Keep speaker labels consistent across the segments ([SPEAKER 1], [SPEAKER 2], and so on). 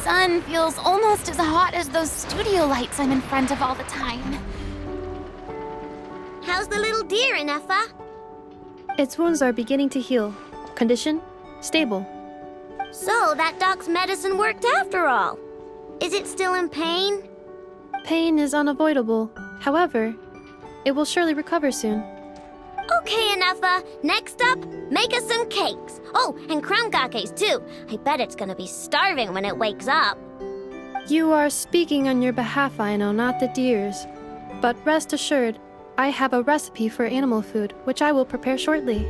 [SPEAKER 1] sun feels almost as hot as those studio lights I'm in front of all the time.
[SPEAKER 2] How's the little deer, Ineffa?
[SPEAKER 3] Its wounds are beginning to heal. Condition? Stable.
[SPEAKER 2] So that dog's medicine worked after all. Is it still in pain?
[SPEAKER 3] Pain is unavoidable. However, it will surely recover soon.
[SPEAKER 2] Okay, Ineffa. Next up, make us some cakes. Oh, and crown cakes too. I bet it's gonna be starving when it wakes up.
[SPEAKER 3] You are speaking on your behalf, I know, not the deer's. But rest assured, I have a recipe for animal food, which I will prepare shortly.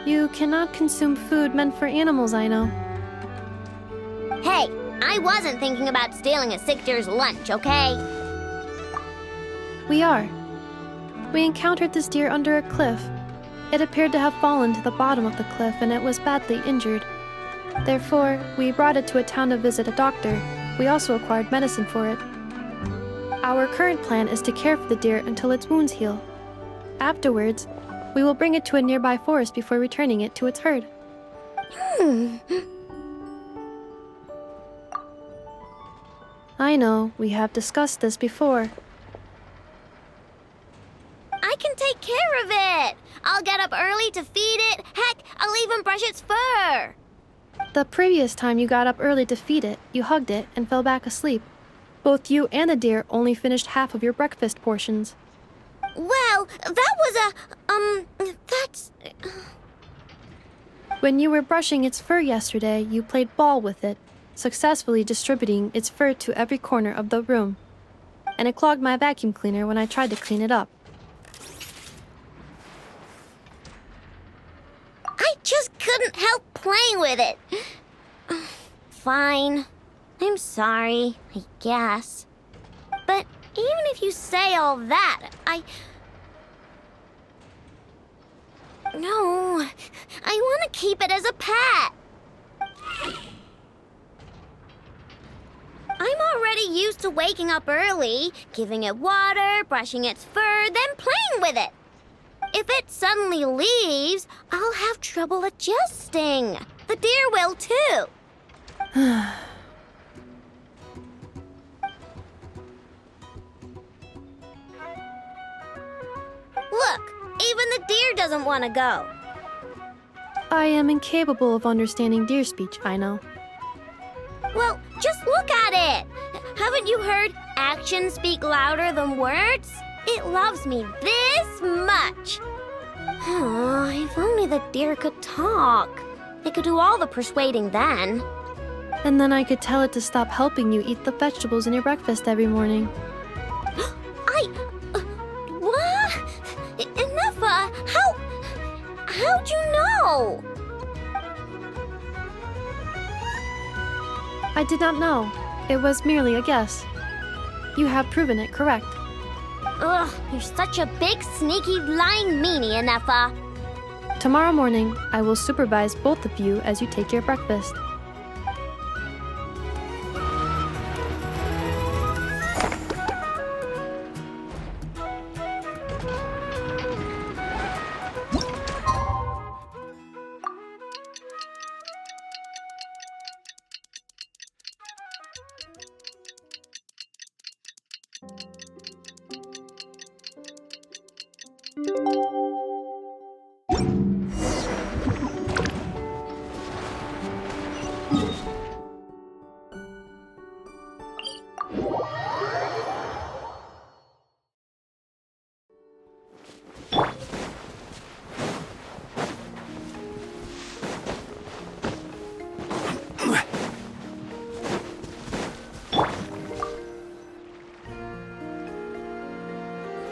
[SPEAKER 3] You cannot consume food meant for animals, I know.
[SPEAKER 2] Hey, I wasn't thinking about stealing a sick deer's lunch, okay?
[SPEAKER 3] We are. We encountered this deer under a cliff. It appeared to have fallen to the bottom of the cliff and it was badly injured. Therefore, we brought it to a town to visit a doctor. We also acquired medicine for it. Our current plan is to care for the deer until its wounds heal. Afterwards, we will bring it to a nearby forest before returning it to its herd. I know, we have discussed this before.
[SPEAKER 2] I can take care of it. I'll get up early to feed it. Heck, I'll even brush its fur.
[SPEAKER 3] The previous time you got up early to feed it, you hugged it and fell back asleep. Both you and the deer only finished half of your breakfast portions.
[SPEAKER 2] Well, that was that's...
[SPEAKER 3] When you were brushing its fur yesterday, you played ball with it, successfully distributing its fur to every corner of the room. And it clogged my vacuum cleaner when I tried to clean it up.
[SPEAKER 2] I just couldn't help playing with it. Fine. I'm sorry, I guess. But even if you say all that, No, I want to keep it as a pet. I'm already used to waking up early, giving it water, brushing its fur, then playing with it. If it suddenly leaves, I'll have trouble adjusting. The deer will too. Look, even the deer doesn't want to go.
[SPEAKER 3] I am incapable of understanding deer speech, I know.
[SPEAKER 2] Well, just look at it. Haven't you heard actions speak louder than words? It loves me this much. If only the deer could talk. It could do all the persuading then.
[SPEAKER 3] And then I could tell it to stop helping you eat the vegetables in your breakfast every morning.
[SPEAKER 2] What? Ineffa, how'd you know?
[SPEAKER 3] I did not know. It was merely a guess. You have proven it correct.
[SPEAKER 2] Ugh, you're such a big, sneaky, lying meanie, Ineffa.
[SPEAKER 3] Tomorrow morning, I will supervise both of you as you take your breakfast.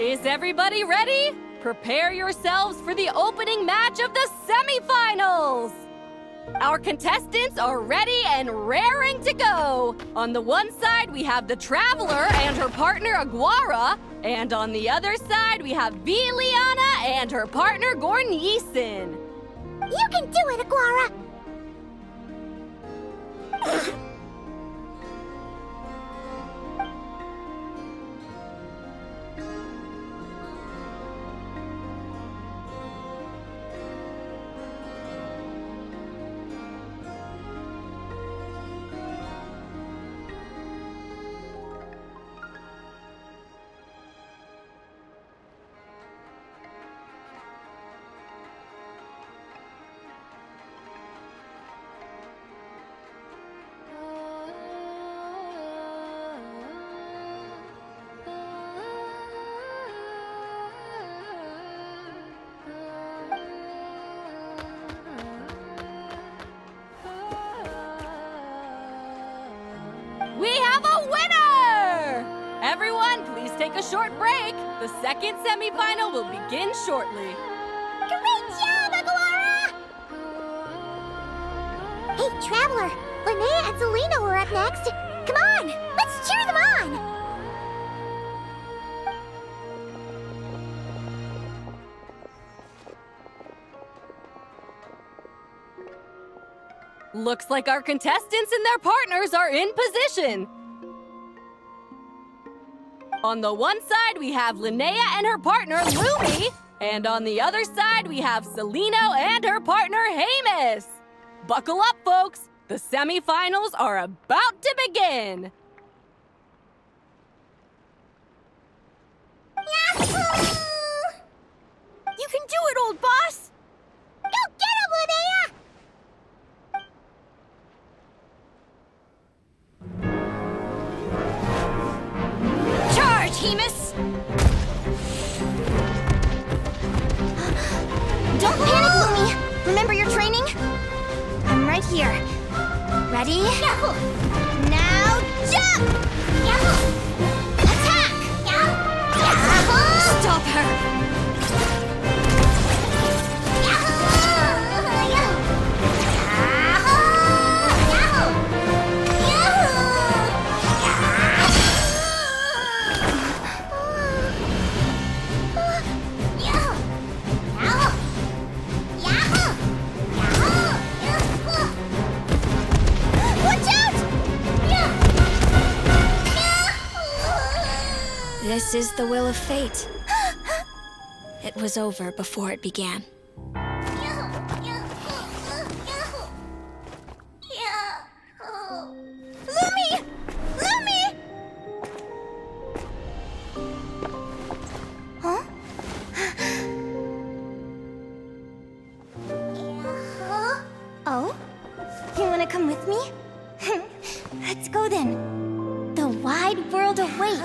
[SPEAKER 4] Is everybody ready? Prepare yourselves for the opening match of the semifinals! Our contestants are ready and raring to go. On the one side, we have the Traveler and her partner Aguara. And on the other side, we have Viliana and her partner Gornyesin.
[SPEAKER 2] You can do it, Aguara!
[SPEAKER 4] have a winner! Everyone, please take a short break. The second semifinal will begin shortly.
[SPEAKER 2] Great job, Aguara! Hey, Traveler, Linnea and Selena were up next. Come on, let's cheer them on!
[SPEAKER 4] Looks like our contestants and their partners are in position. On the one side, we have Linnea and her partner, Lumi. And on the other side, we have Celino and her partner, Hamus. Buckle up, folks. The semifinals are about to begin.
[SPEAKER 2] Yahoo!
[SPEAKER 1] You can do it, old boss!
[SPEAKER 2] Go get him, Linnea!
[SPEAKER 1] Charge, Hemus!
[SPEAKER 2] Don't panic, Lumi! Remember your training? I'm right here. Ready? Yahoo! Now jump! Yahoo! Attack! Yahoo!
[SPEAKER 1] Stop her!
[SPEAKER 2] Yahoo! Yahoo! Yahoo!
[SPEAKER 5] This is the will of fate. It was over before it began.
[SPEAKER 2] Lumi! Lumi! Huh? Oh? You wanna come with me? Let's go then. The wide world awaits.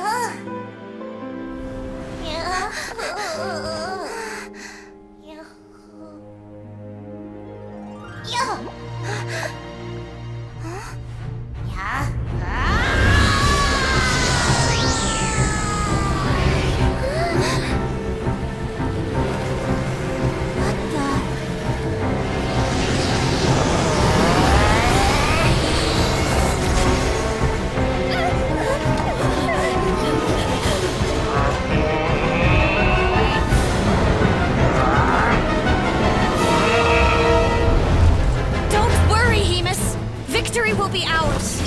[SPEAKER 5] Don't worry, Hemus. Victory will be ours.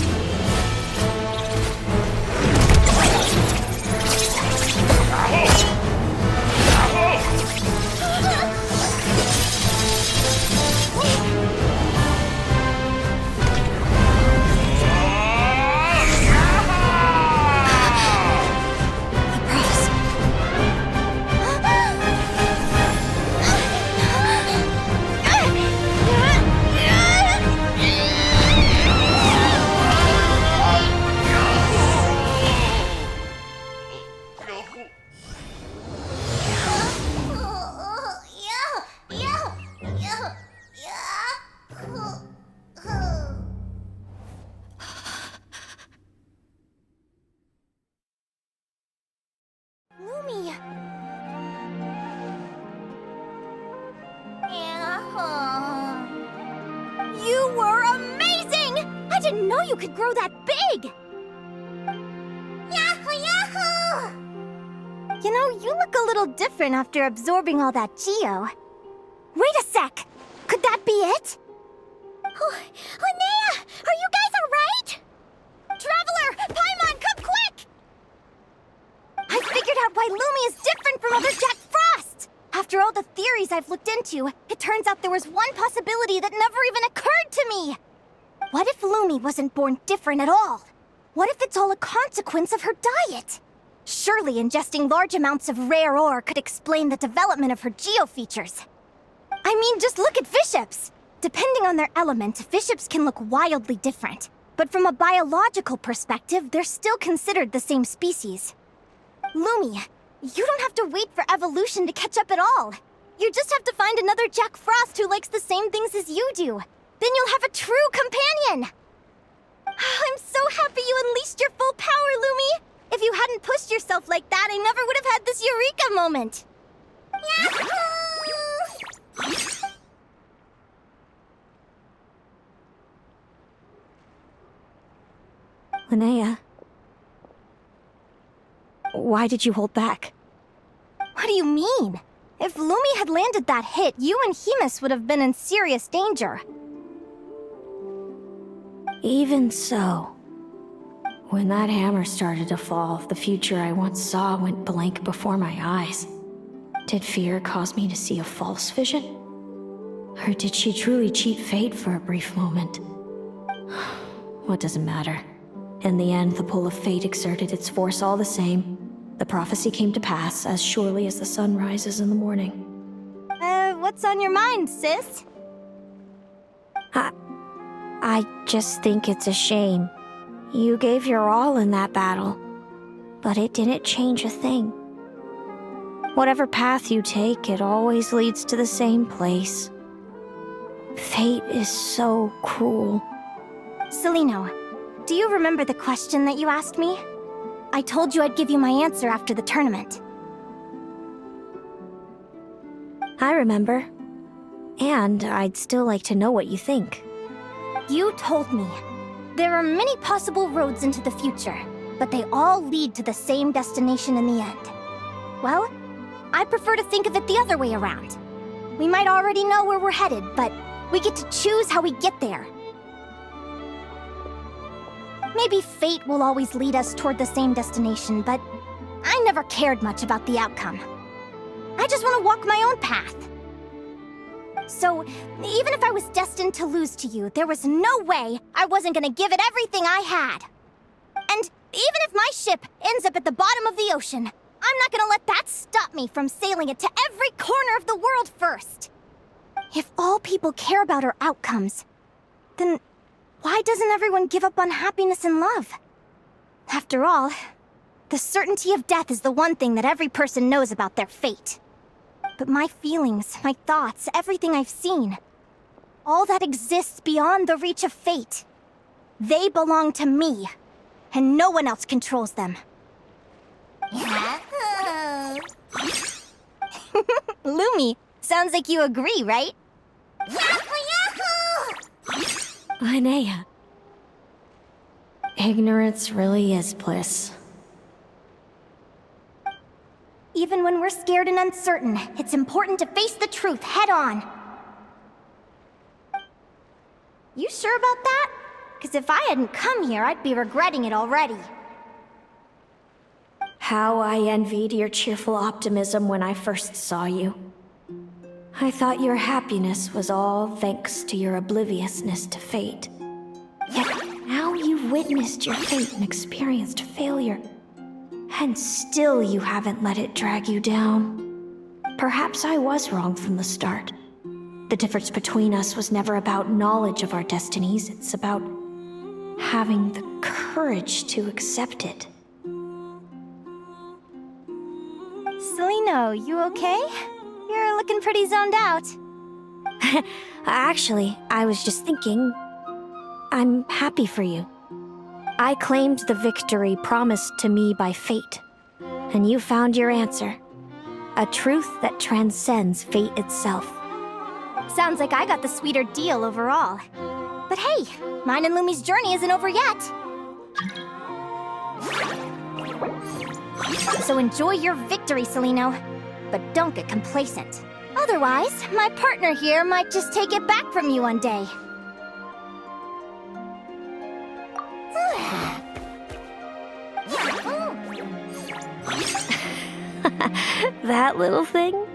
[SPEAKER 2] Lumi. You were amazing! I didn't know you could grow that big! Yahoo, yahoo! You know, you look a little different after absorbing all that Geo. Wait a sec! Could that be it? Oh, Linnea! Are you guys alright? Traveler! Paimon, come quick! I figured out why Lumi is different from other Jack Frost! After all the theories I've looked into, it turns out there was one possibility that never even occurred to me! What if Lumi wasn't born different at all? What if it's all a consequence of her diet? Surely ingesting large amounts of rare ore could explain the development of her geofeatures. I mean, just look at fiships! Depending on their element, fiships can look wildly different. But from a biological perspective, they're still considered the same species. Lumi, you don't have to wait for evolution to catch up at all. You just have to find another Jack Frost who likes the same things as you do. Then you'll have a true companion! I'm so happy you unleashed your full yourself like that, I never would have had this eureka moment. Yahoo!
[SPEAKER 5] Linnea, why did you hold back?
[SPEAKER 2] What do you mean? If Lumi had landed that hit, you and Hemus would have been in serious danger.
[SPEAKER 5] Even so, when that hammer started to fall, the future I once saw went blank before my eyes. Did fear cause me to see a false vision? Or did she truly cheat fate for a brief moment? What does it matter? In the end, the pull of fate exerted its force all the same. The prophecy came to pass as surely as the sun rises in the morning.
[SPEAKER 2] What's on your mind, sis?
[SPEAKER 5] I just think it's a shame. You gave your all in that battle, but it didn't change a thing. Whatever path you take, it always leads to the same place. Fate is so cruel.
[SPEAKER 2] Celino, do you remember the question that you asked me? I told you I'd give you my answer after the tournament.
[SPEAKER 5] I remember. And I'd still like to know what you think.
[SPEAKER 2] You told me. There are many possible roads into the future, but they all lead to the same destination in the end. Well, I prefer to think of it the other way around. We might already know where we're headed, but we get to choose how we get there. Maybe fate will always lead us toward the same destination, but I never cared much about the outcome. I just want to walk my own path. So, even if I was destined to lose to you, there was no way I wasn't gonna give it everything I had. And even if my ship ends up at the bottom of the ocean, I'm not gonna let that stop me from sailing it to every corner of the world first. If all people care about are outcomes, then why doesn't everyone give up on happiness and love? After all, the certainty of death is the one thing that every person knows about their fate. But my feelings, my thoughts, everything I've seen, all that exists beyond the reach of fate. They belong to me, and no one else controls them. Yahoo! Lumi, sounds like you agree, right? Yahoo!
[SPEAKER 5] Linnea. Ignorance really is bliss.
[SPEAKER 2] Even when we're scared and uncertain, it's important to face the truth head on. You sure about that? Because if I hadn't come here, I'd be regretting it already.
[SPEAKER 5] How I envied your cheerful optimism when I first saw you. I thought your happiness was all thanks to your obliviousness to fate. Yet now you've witnessed your fate and experienced failure. And still you haven't let it drag you down. Perhaps I was wrong from the start. The difference between us was never about knowledge of our destinies, it's about having the courage to accept it.
[SPEAKER 2] Celino, you okay? You're looking pretty zoned out.
[SPEAKER 5] Actually, I was just thinking, I'm happy for you. I claimed the victory promised to me by fate, and you found your answer. A truth that transcends fate itself.
[SPEAKER 2] Sounds like I got the sweeter deal overall. But hey, mine and Lumi's journey isn't over yet. So enjoy your victory, Celino. But don't get complacent. Otherwise, my partner here might just take it back from you one day.
[SPEAKER 5] That little thing?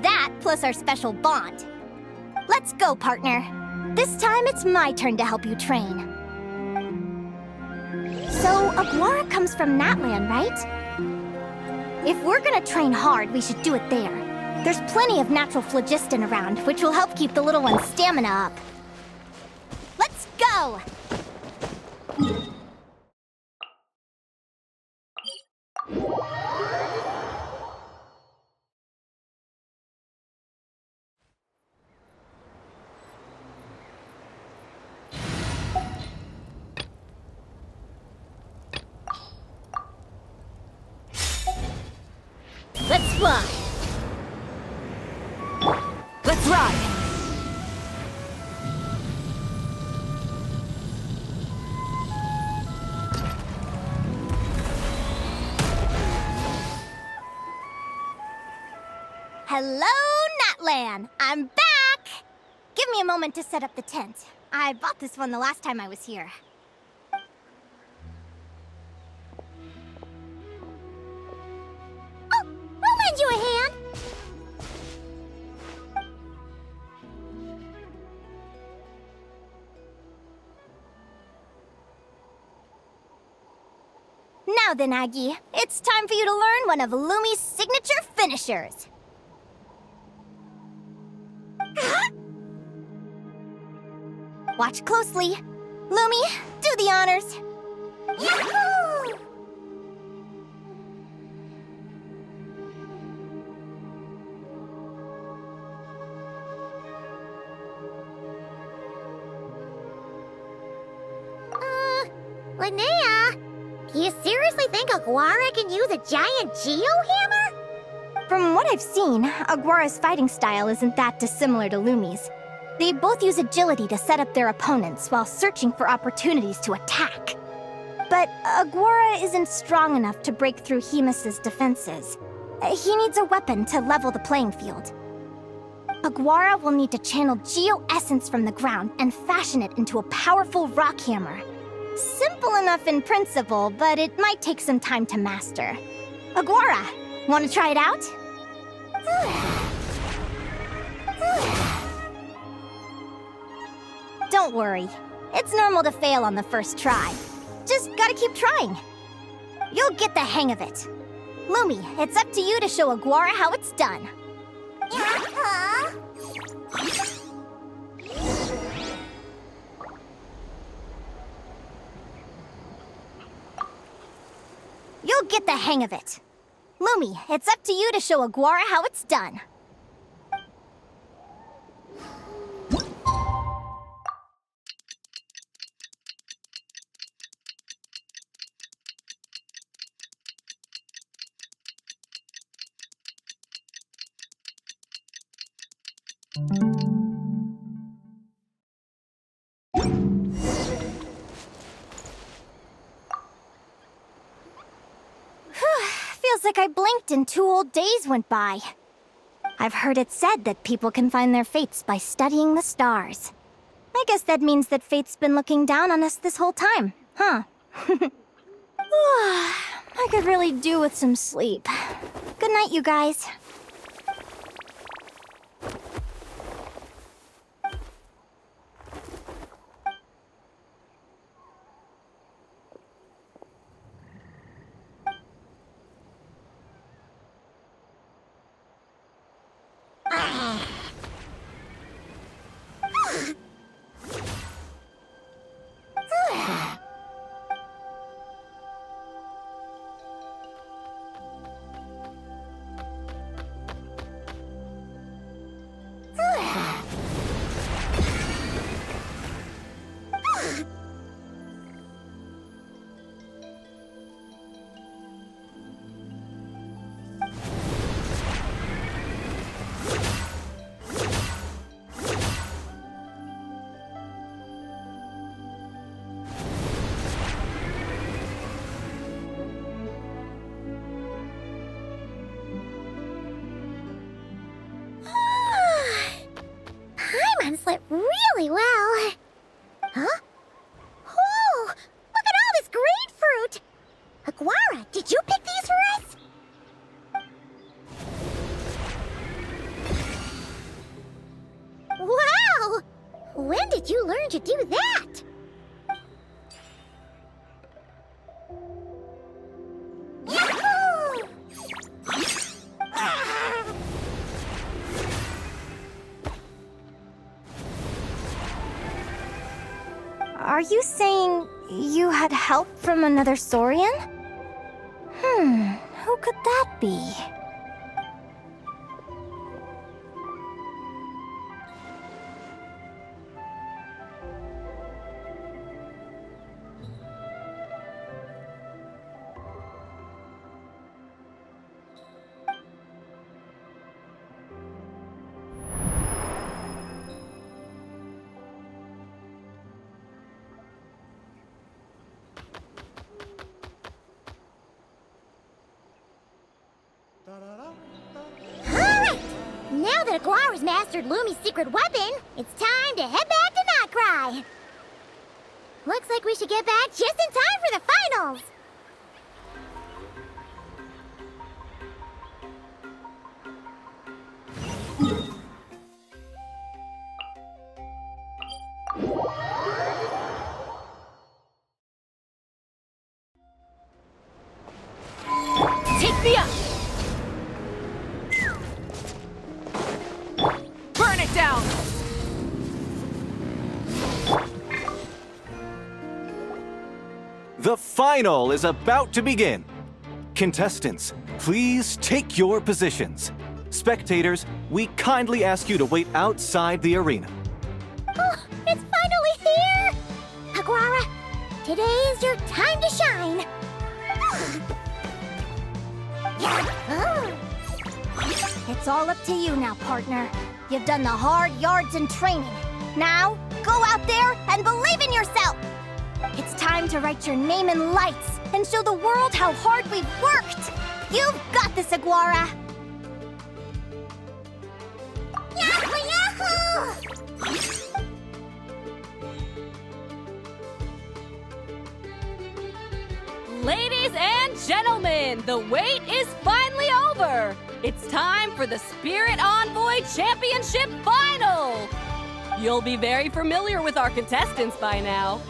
[SPEAKER 2] That plus our special bond. Let's go, partner. This time it's my turn to help you train. So, Aguara comes from Natland, right? If we're gonna train hard, we should do it there. There's plenty of natural phlogiston around, which will help keep the little one's stamina up. Let's go! fine.
[SPEAKER 4] Let's ride!
[SPEAKER 2] Hello, Natlan! I'm back! Give me a moment to set up the tent. I bought this one the last time I was here. Oh, I'll lend you a hand! Now then, Aggie, it's time for you to learn one of Lumi's signature finishers. Watch closely. Lumi, do the honors. Yahoo! Linnea, you seriously think Aguara can use a giant geohammer? From what I've seen, Aguara's fighting style isn't that dissimilar to Lumi's. They both use agility to set up their opponents while searching for opportunities to attack. But Aguara isn't strong enough to break through Hemus's defenses. He needs a weapon to level the playing field. Aguara will need to channel geo-essence from the ground and fashion it into a powerful rock hammer. Simple enough in principle, but it might take some time to master. Aguara, want to try it out? Don't worry. It's normal to fail on the first try. Just gotta keep trying. You'll get the hang of it. Lumi, it's up to you to show Aguara how it's done. You'll get the hang of it. Lumi, it's up to you to show Aguara how it's done. Feels like I blinked and 2 whole days went by. I've heard it said that people can find their fates by studying the stars. I guess that means that fate's been looking down on us this whole time, huh? I could really do with some sleep. Good night, you guys. Paimon slept really well. Huh? Oh, look at all this grapefruit! Aguara, did you pick these for us? Wow! When did you learn to do that? Yahoo! Are you saying you had help from another Saurian? Who could that be? that Aguara's mastered Lumi's secret weapon, it's time to head back to Notcry. Looks like we should get back just in time for the finals.
[SPEAKER 4] Take me up! Burn it down!
[SPEAKER 6] The final is about to begin. Contestants, please take your positions. Spectators, we kindly ask you to wait outside the arena.
[SPEAKER 2] Oh, it's finally here! Aguara, today is your time to shine. It's all up to you now, partner. You've done the hard yards in training. Now, go out there and believe in yourself! It's time to write your name in lights and show the world how hard we've worked! You've got this, Aguara! Yahoo! Yahoo!
[SPEAKER 4] Ladies and gentlemen, the wait is finally over! It's time for the Spirit Envoy Championship Final! You'll be very familiar with our contestants by now.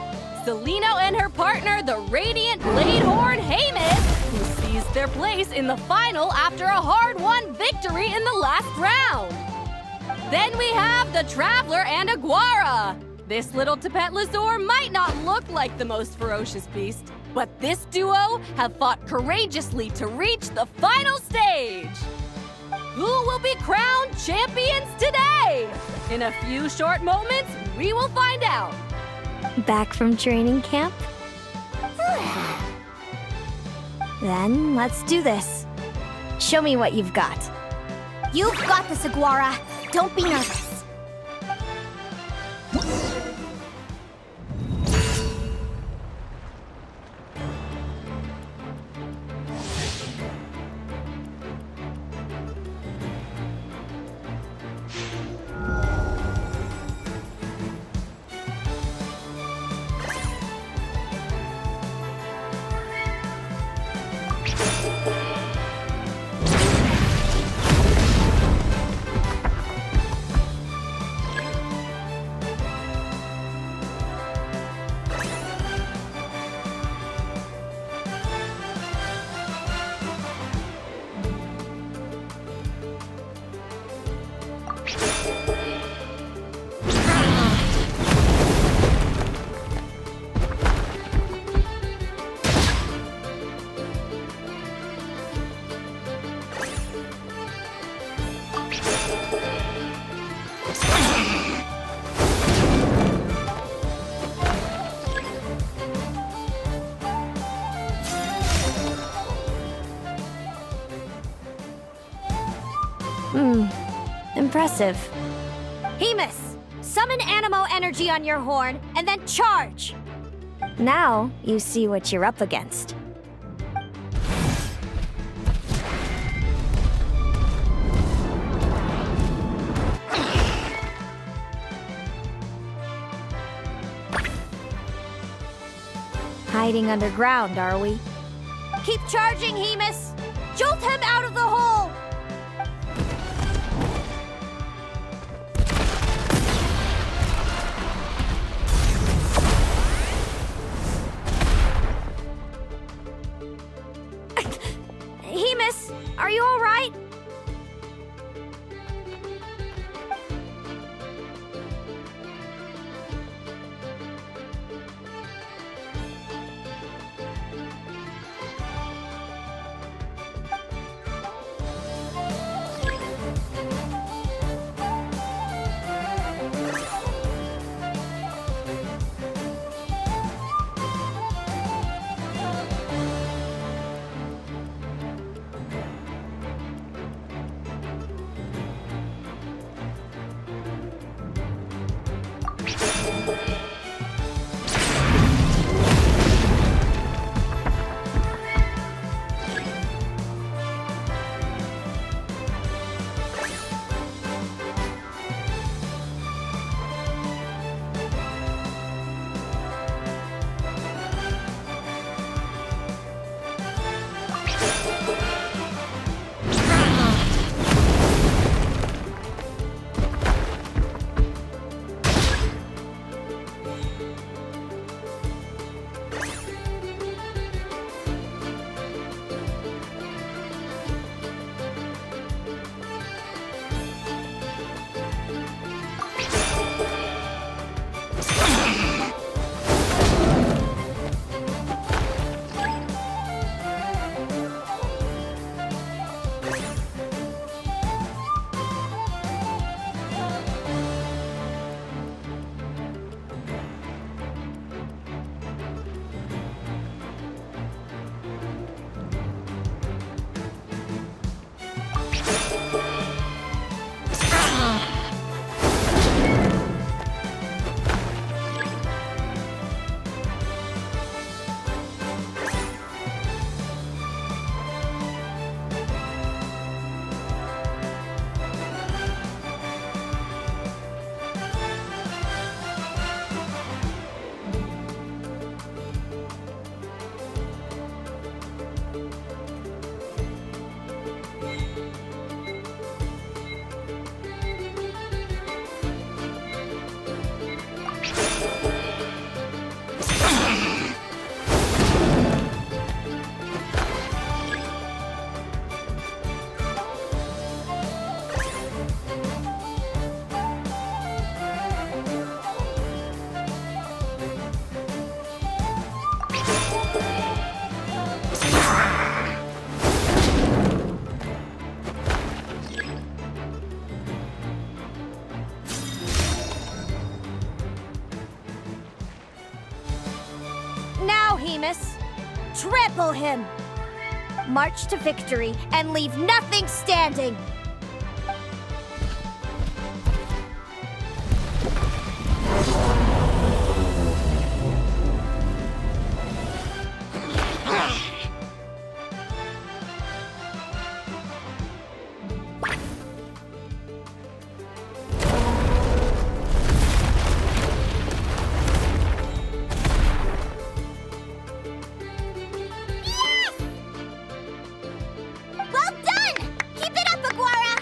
[SPEAKER 4] Celino and her partner, the Radiant Bladehorn Haymis, who seized their place in the final after a hard-won victory in the last round. Then we have the Traveler and Aguara. This little Tapetlasaur might not look like the most ferocious beast, but this duo have fought courageously to reach the final stage. Who will be crowned champions today? In a few short moments, we will find out.
[SPEAKER 2] Back from training camp? Then let's do this. Show me what you've got. You've got this, Aguara. Don't be nervous. Impressive. Haymis, summon Animo energy on your horn and then charge. Now you see what you're up against. Hiding underground, are we? Keep charging, Haymis! Jolt him out of the hole! Haymis, are you all right? Hemus! Trample him! March to victory and leave nothing standing! Well done! Keep it up, Aguara!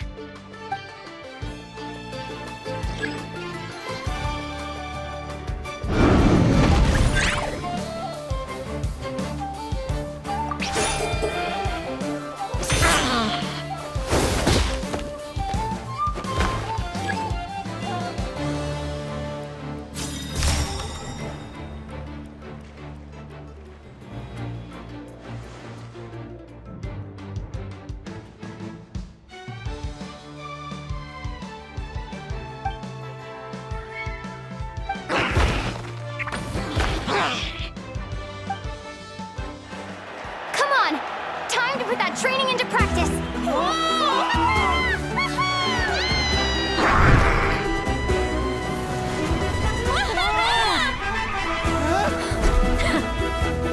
[SPEAKER 1] Come on! Time to put that training into practice!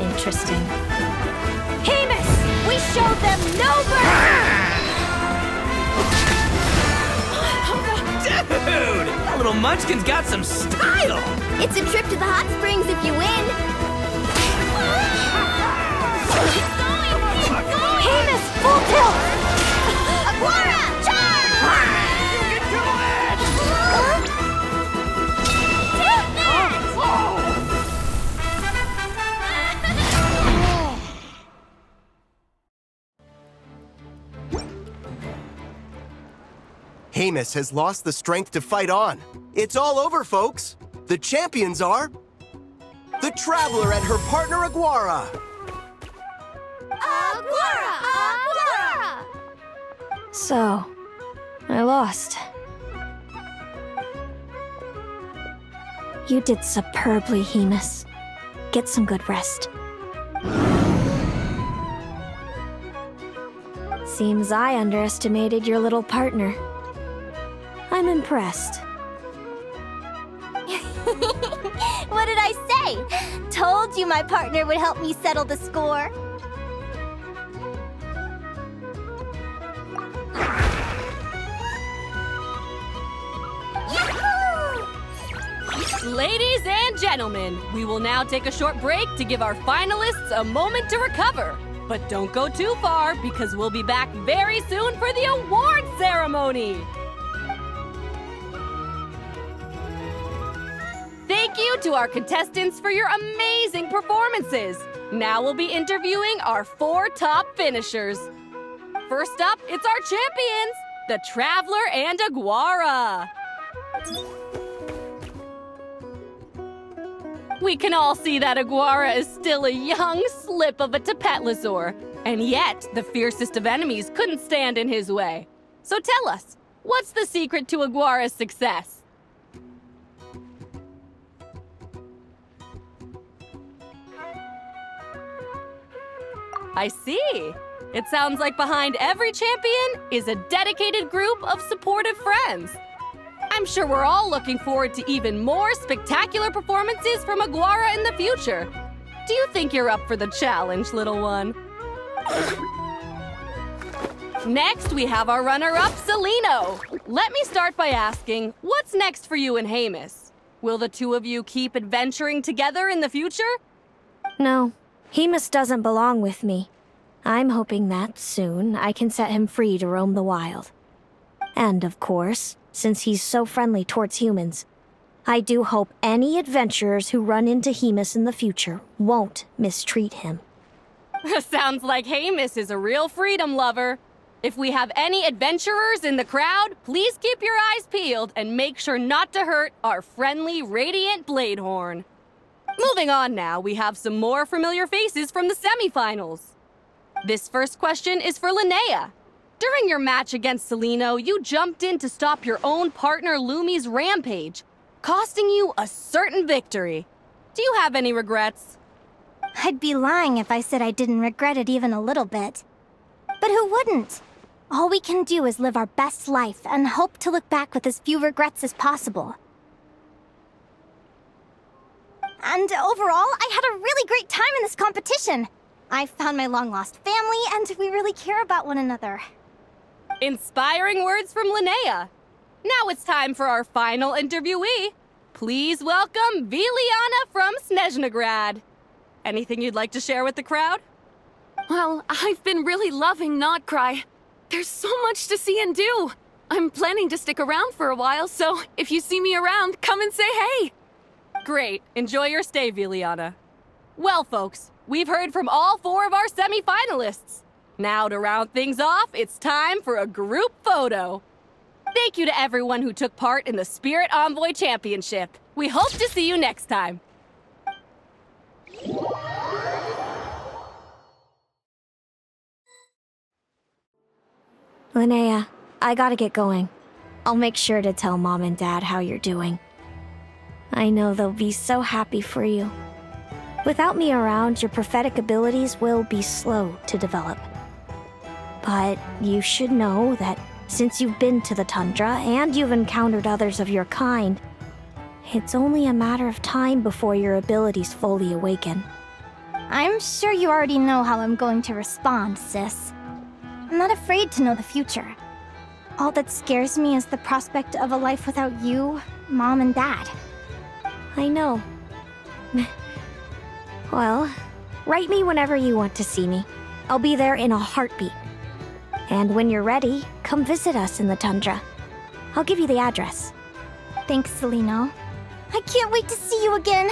[SPEAKER 2] Interesting. Hemus! We showed them no mercy!
[SPEAKER 7] Dude! That little munchkin's got some style!
[SPEAKER 2] It's a trip to the hot springs if you win! Hemus, full tilt! Aguara, charge! Take that!
[SPEAKER 8] Hemus has lost the strength to fight on. It's all over, folks. The champions are the Traveler and her partner Aguara.
[SPEAKER 2] Aguara! Aguara!
[SPEAKER 5] So, I lost. You did superbly, Hemus. Get some good rest. Seems I underestimated your little partner. I'm impressed.
[SPEAKER 2] What did I say? Told you my partner would help me settle the score.
[SPEAKER 4] Ladies and gentlemen, we will now take a short break to give our finalists a moment to recover. But don't go too far because we'll be back very soon for the award ceremony. Thank you to our contestants for your amazing performances. Now we'll be interviewing our 4 top finishers. First up, it's our champions, the Traveler and Aguara. We can all see that Aguara is still a young slip of a Tapetlasaur, and yet the fiercest of enemies couldn't stand in his way. So tell us, what's the secret to Aguara's success? I see. It sounds like behind every champion is a dedicated group of supportive friends. I'm sure we're all looking forward to even more spectacular performances from Aguara in the future. Do you think you're up for the challenge, little one? Next, we have our runner-up, Celino. Let me start by asking, what's next for you and Hemus? Will the two of you keep adventuring together in the future?
[SPEAKER 5] No, Hemus doesn't belong with me. I'm hoping that soon I can set him free to roam the wild. And of course, since he's so friendly towards humans, I do hope any adventurers who run into Hemus in the future won't mistreat him.
[SPEAKER 4] Sounds like Hemus is a real freedom lover. If we have any adventurers in the crowd, please keep your eyes peeled and make sure not to hurt our friendly Radiant Bladehorn. Moving on now, we have some more familiar faces from the semifinals. This first question is for Linnea. During your match against Celino, you jumped in to stop your own partner Lumi's rampage, costing you a certain victory. Do you have any regrets?
[SPEAKER 9] I'd be lying if I said I didn't regret it even a little bit. But who wouldn't? All we can do is live our best life and hope to look back with as few regrets as possible. And overall, I had a really great time in this competition. I found my long-lost family, and we really care about one another.
[SPEAKER 4] Inspiring words from Linnea. Now it's time for our final interviewee. Please welcome Viliana from Snezhnograd. Anything you'd like to share with the crowd?
[SPEAKER 10] Well, I've been really loving Not Cry. There's so much to see and do. I'm planning to stick around for a while, so if you see me around, come and say hey.
[SPEAKER 4] Great. Enjoy your stay, Viliana. Well, folks, we've heard from all 4 of our semi-finalists. Now, to round things off, it's time for a group photo. Thank you to everyone who took part in the Spirit Envoy Championship. We hope to see you next time.
[SPEAKER 5] Linnea, I gotta get going. I'll make sure to tell Mom and Dad how you're doing. I know they'll be so happy for you. Without me around, your prophetic abilities will be slow to develop. But you should know that since you've been to the tundra and you've encountered others of your kind, it's only a matter of time before your abilities fully awaken.
[SPEAKER 9] I'm sure you already know how I'm going to respond, sis. I'm not afraid to know the future. All that scares me is the prospect of a life without you, Mom, and Dad.
[SPEAKER 5] I know. Well, write me whenever you want to see me. I'll be there in a heartbeat. And when you're ready, come visit us in the tundra. I'll give you the address.
[SPEAKER 9] Thanks, Celino. I can't wait to see you again!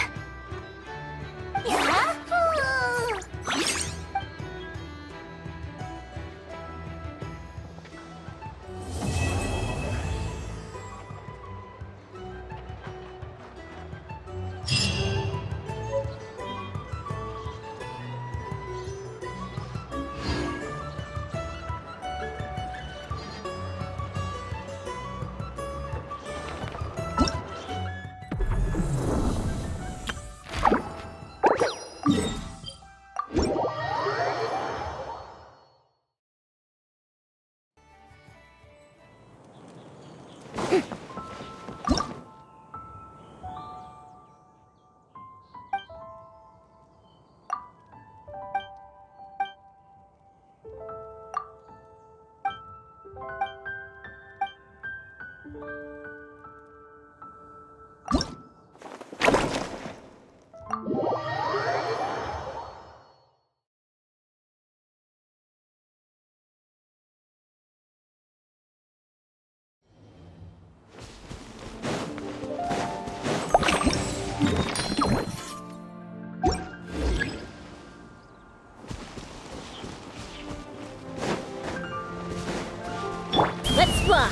[SPEAKER 2] Let's fly!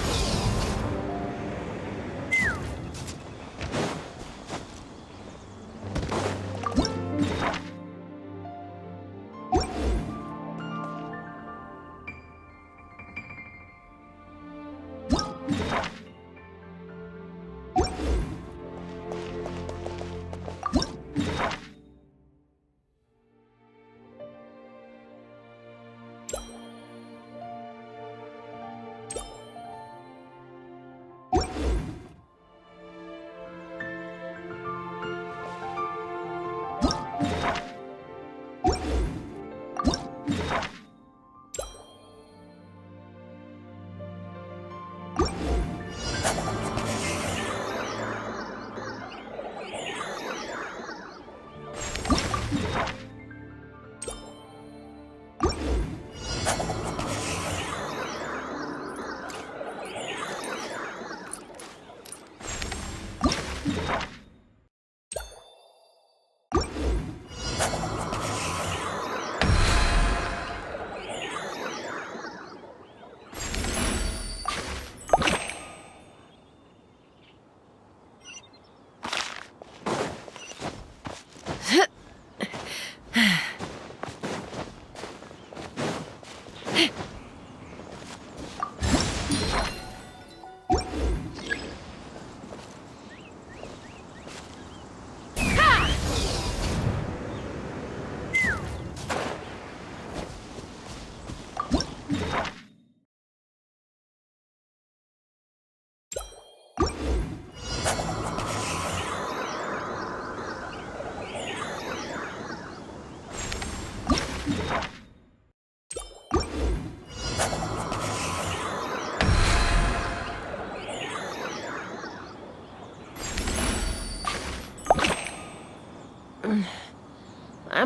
[SPEAKER 11] I'm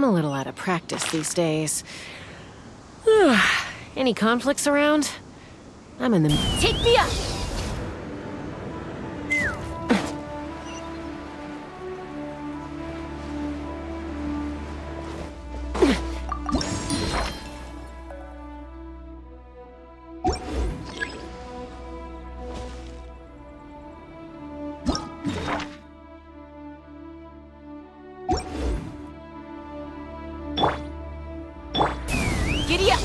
[SPEAKER 11] a little out of practice these days. Any conflicts around? I'm in the...
[SPEAKER 4] Take me up! Giddy up!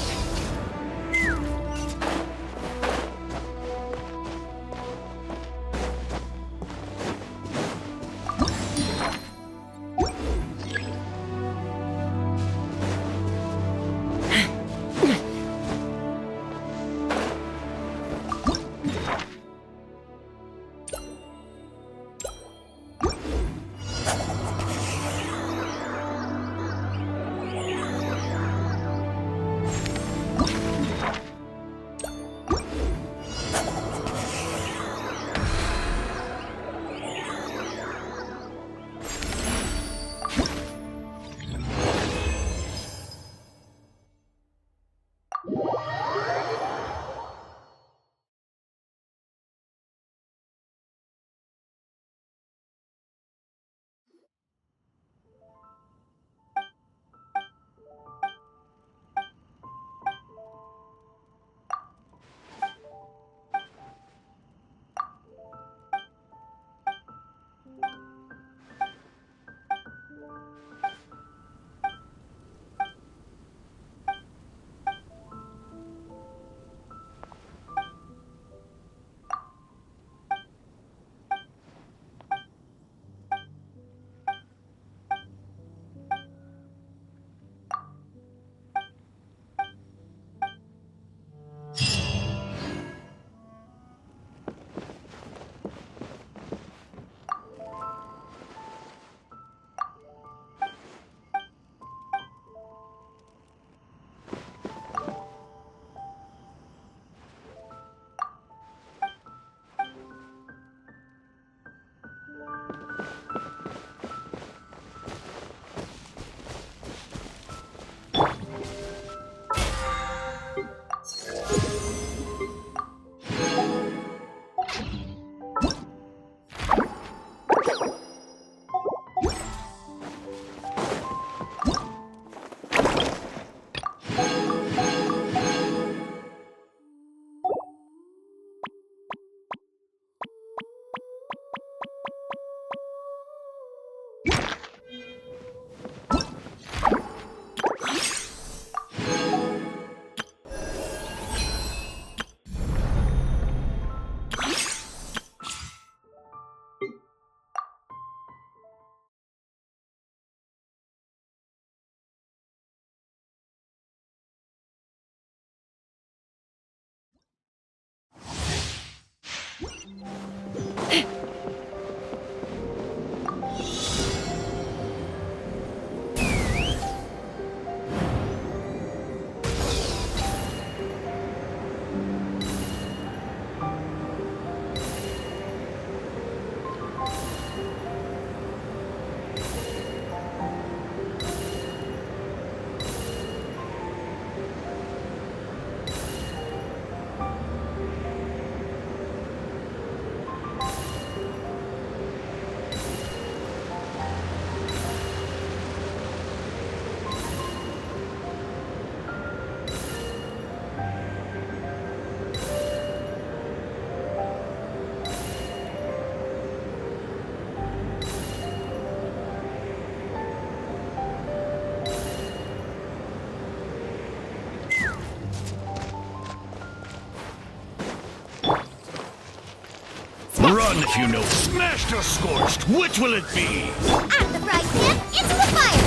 [SPEAKER 12] Run if you know. Smashed or scorched, which will it be?
[SPEAKER 2] Out the bright pan, into the fire!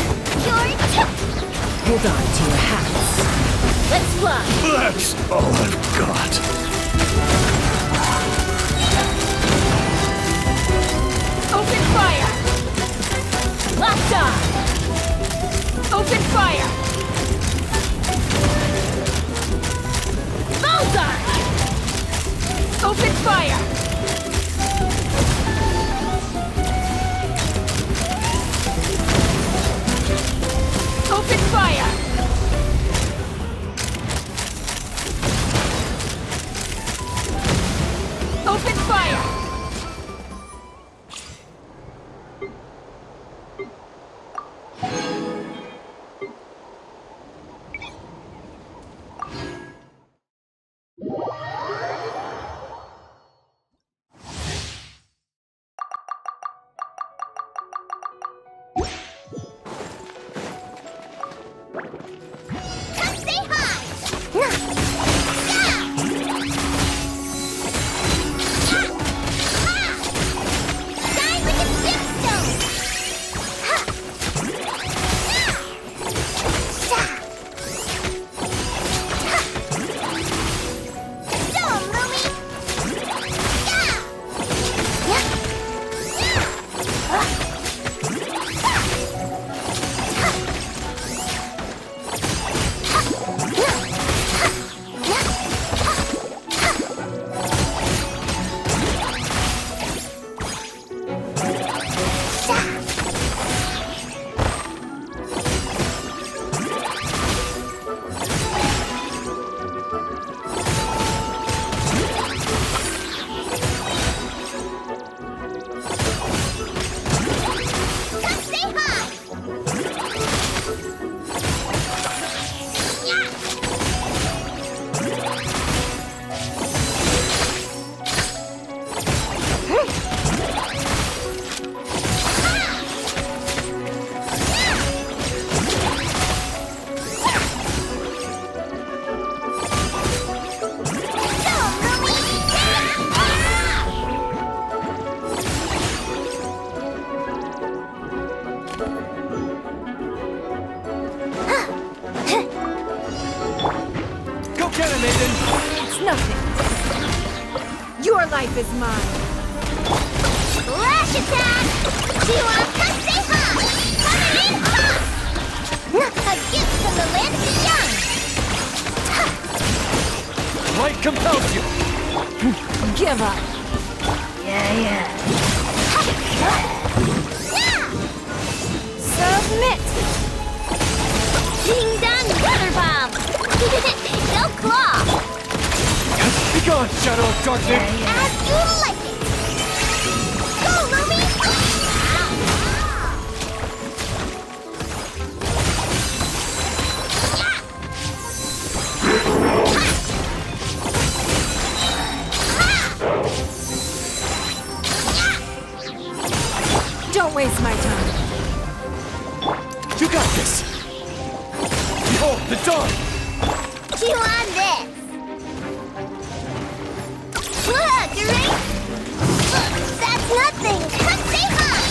[SPEAKER 2] You're took!
[SPEAKER 11] Hold on to your hats. Let's fly!
[SPEAKER 12] That's all I've got.
[SPEAKER 4] Open fire! Locked on! Open fire!
[SPEAKER 10] fire! Open fire! Open fire!
[SPEAKER 2] Come say hi! Shine like a gemstone! Storm, Lumi! Come say hi!
[SPEAKER 6] Go get him, Aiden!
[SPEAKER 11] It's nothing. Your life is mine.
[SPEAKER 2] Flash attack! T1, come say hi! Coming in hot! A gift from the land beyond!
[SPEAKER 6] Light compels you!
[SPEAKER 11] Give up.
[SPEAKER 2] Submit! Ding dong water bomb! No claw!
[SPEAKER 6] Be gone, Shadow of Darkness!
[SPEAKER 2] As you like it! Go, Lumi!
[SPEAKER 11] Don't waste my time.
[SPEAKER 6] You got this! Behold, the dawn!
[SPEAKER 2] Chew on this! Look, right? That's nothing! Come say hi!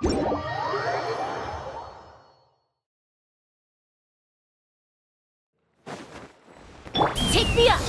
[SPEAKER 11] Take me up!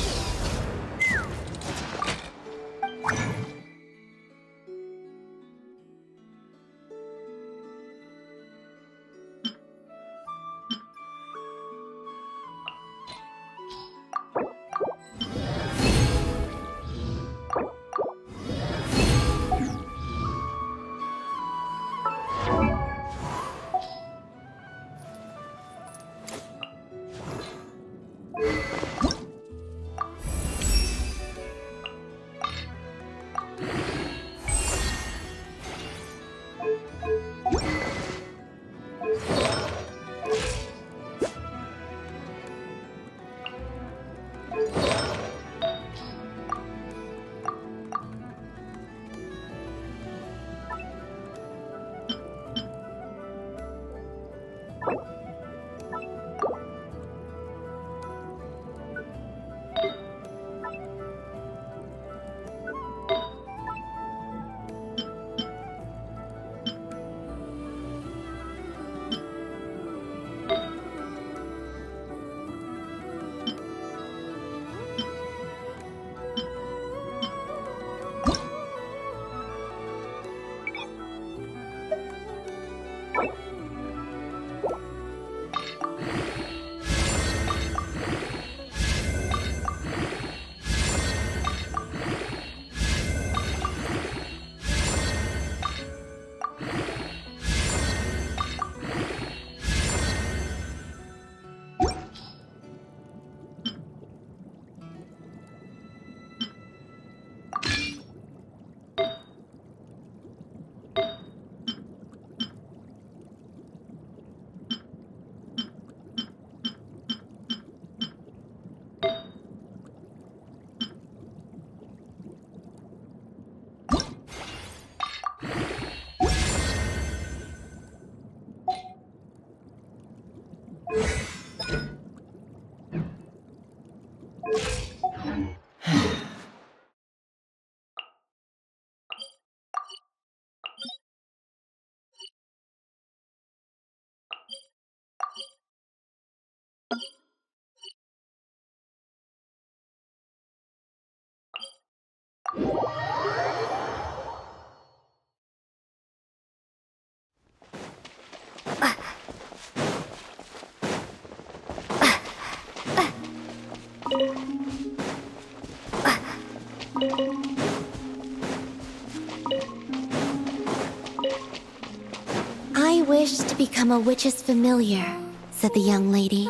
[SPEAKER 2] I wish to become a witch's familiar, said the young lady.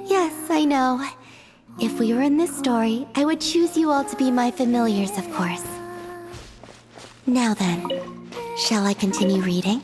[SPEAKER 2] Yes, I know. If we were in this story, I would choose you all to be my familiars, of course. Now then, shall I continue reading?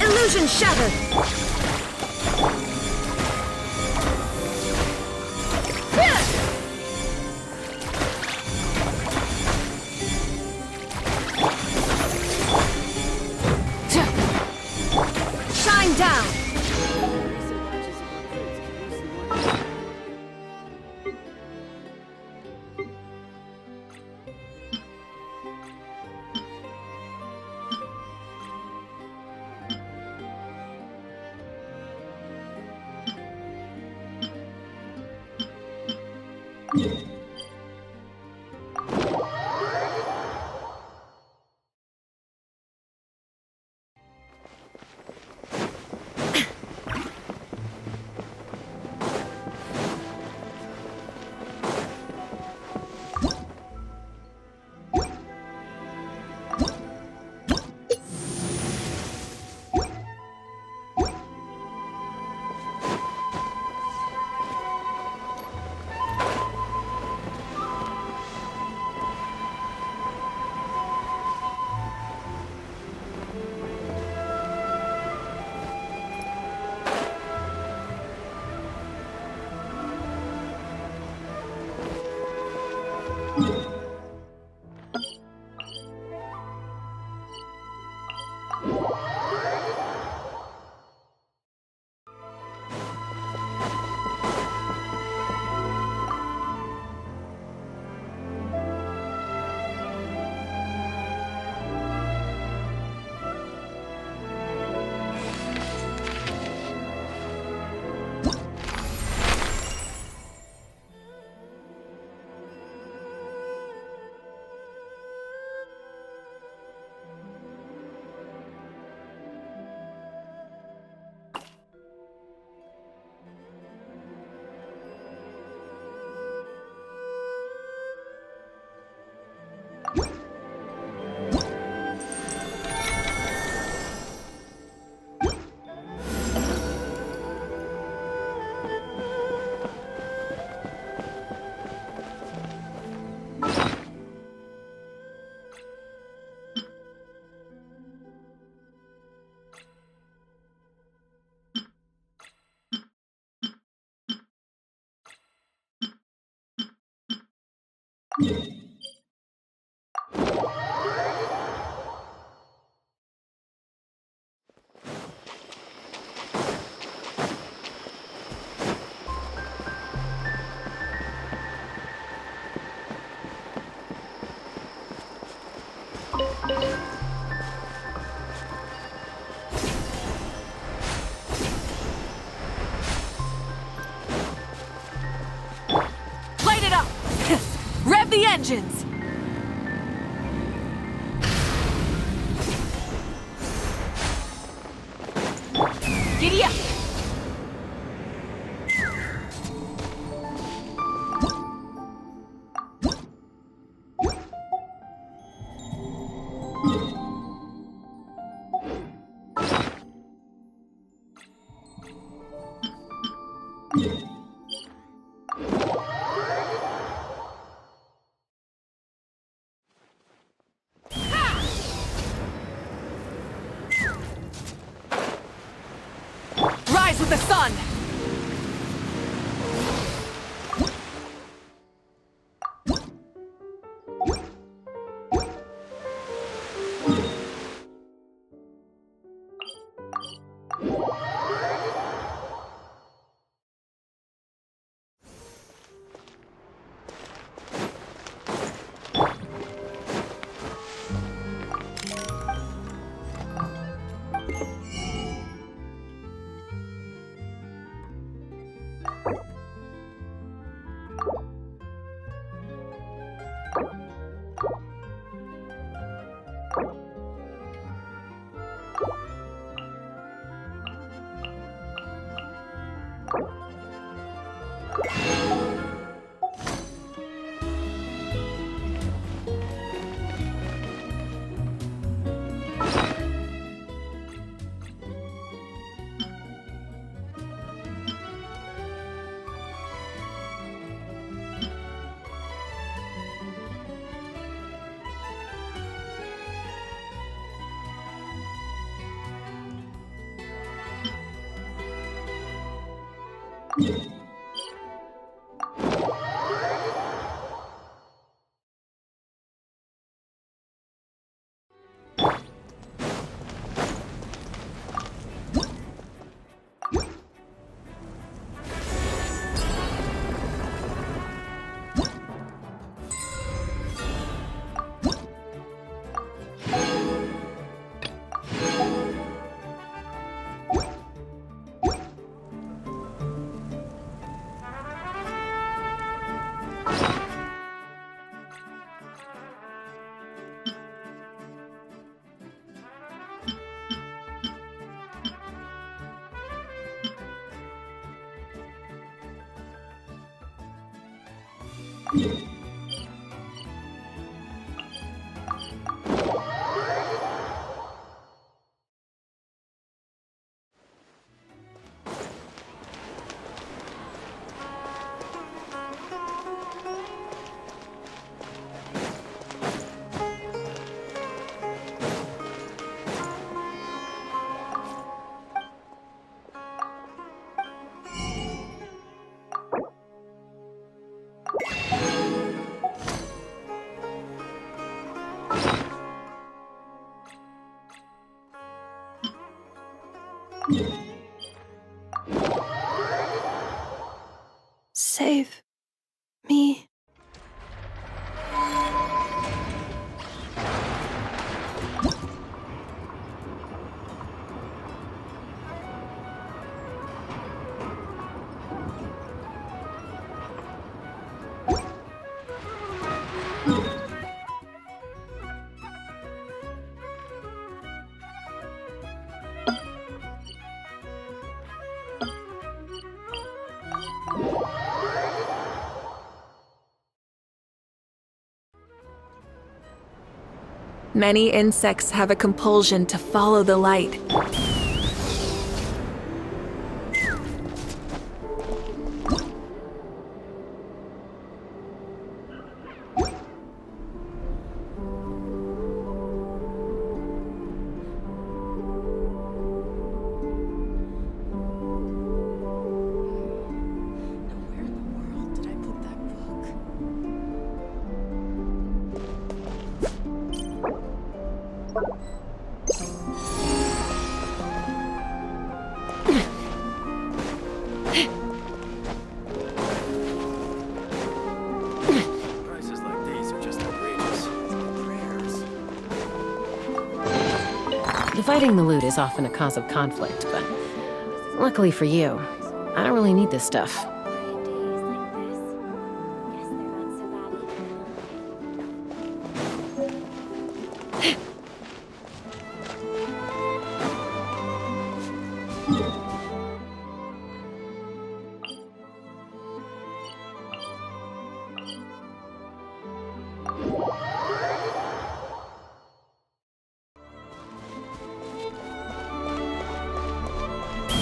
[SPEAKER 11] Illusion shattered! Shine down!
[SPEAKER 10] Light it up! Rev the engines! Giddy up! Rise with the sun!
[SPEAKER 3] Save me.
[SPEAKER 13] Many insects have a compulsion to follow the light.
[SPEAKER 11] Dividing the loot is often a cause of conflict, but luckily for you, I don't really need this stuff.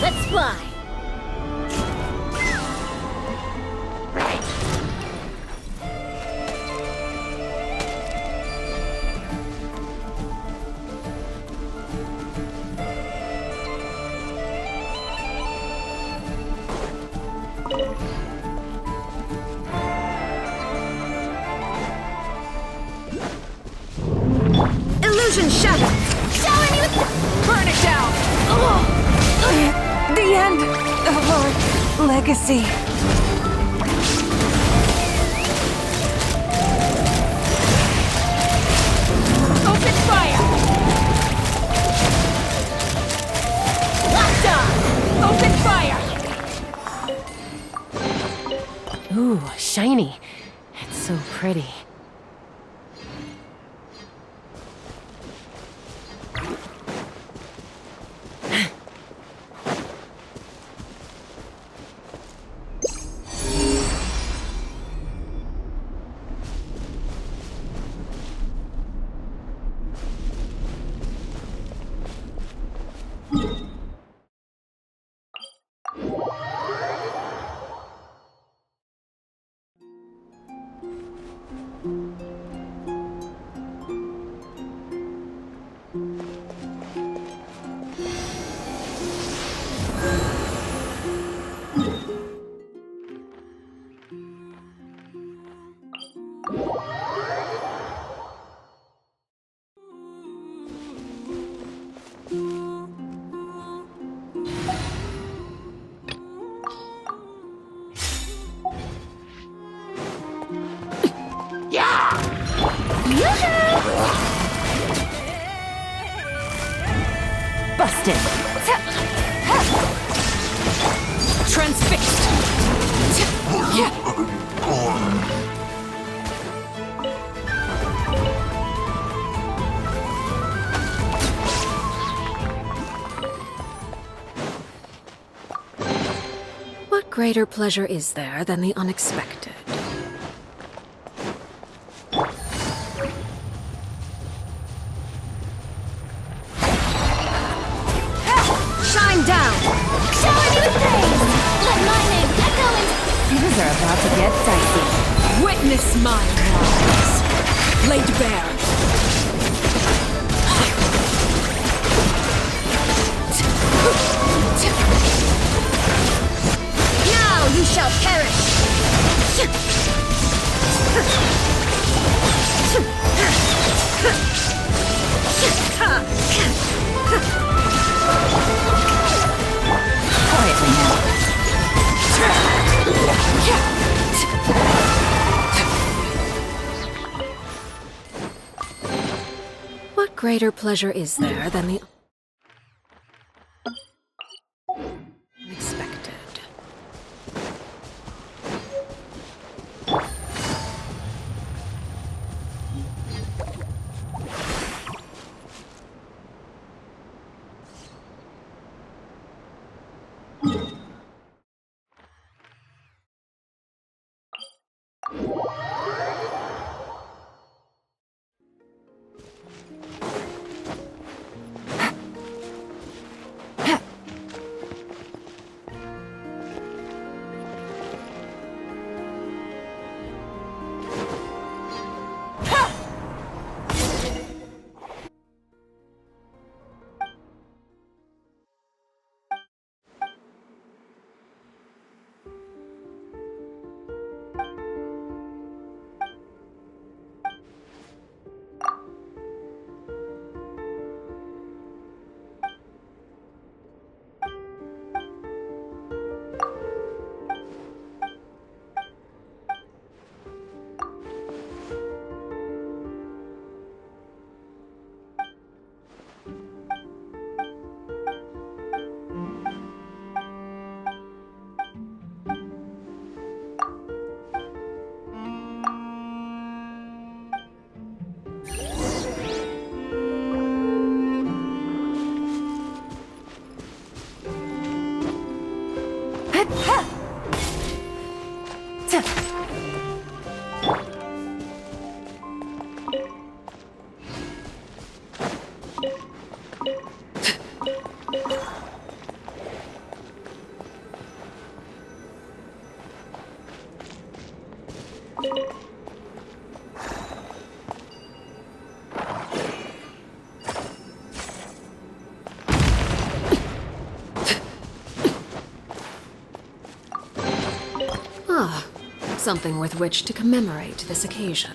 [SPEAKER 2] Let's fly!
[SPEAKER 13] Illusion shattered!
[SPEAKER 2] Shower me with
[SPEAKER 13] Burn it down! The end of our legacy.
[SPEAKER 4] Open fire! Locked on! Open fire!
[SPEAKER 11] Ooh, shiny. It's so pretty.
[SPEAKER 4] Busted. Transfixed.
[SPEAKER 11] What greater pleasure is there than the unexpected?
[SPEAKER 4] Shine down!
[SPEAKER 1] Shower me with praise! Let my name echo into...
[SPEAKER 4] Things are about to get dicey.
[SPEAKER 13] Witness my lies. Laid bare.
[SPEAKER 2] Now you shall perish!
[SPEAKER 4] Quietly now.
[SPEAKER 11] What greater pleasure is there than the unexpected? Ah, something with which to commemorate this occasion.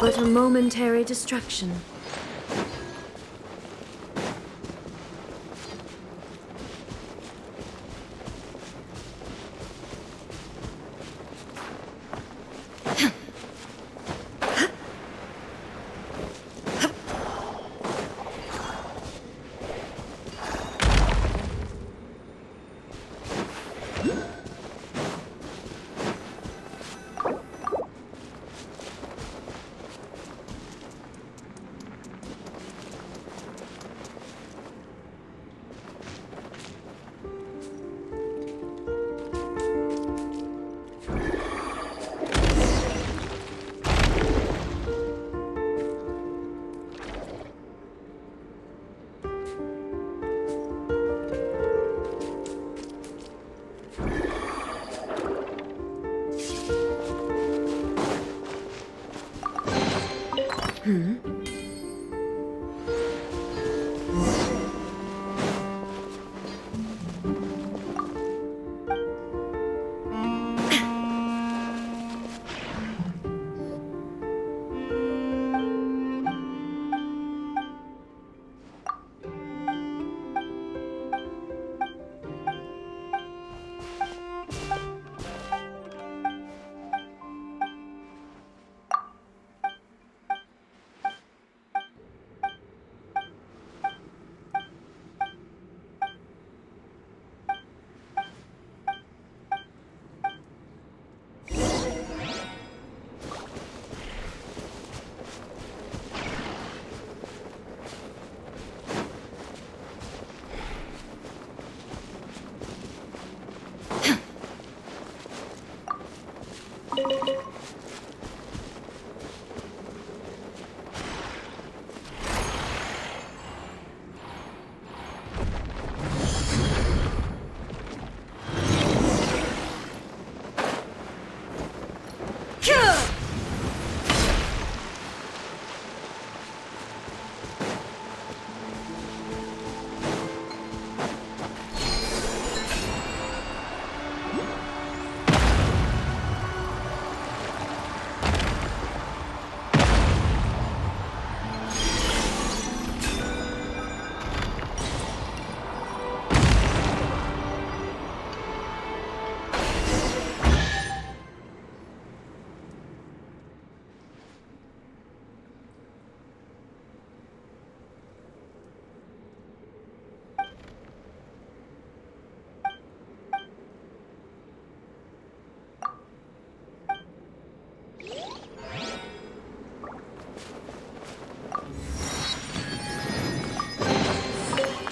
[SPEAKER 13] but a momentary distraction.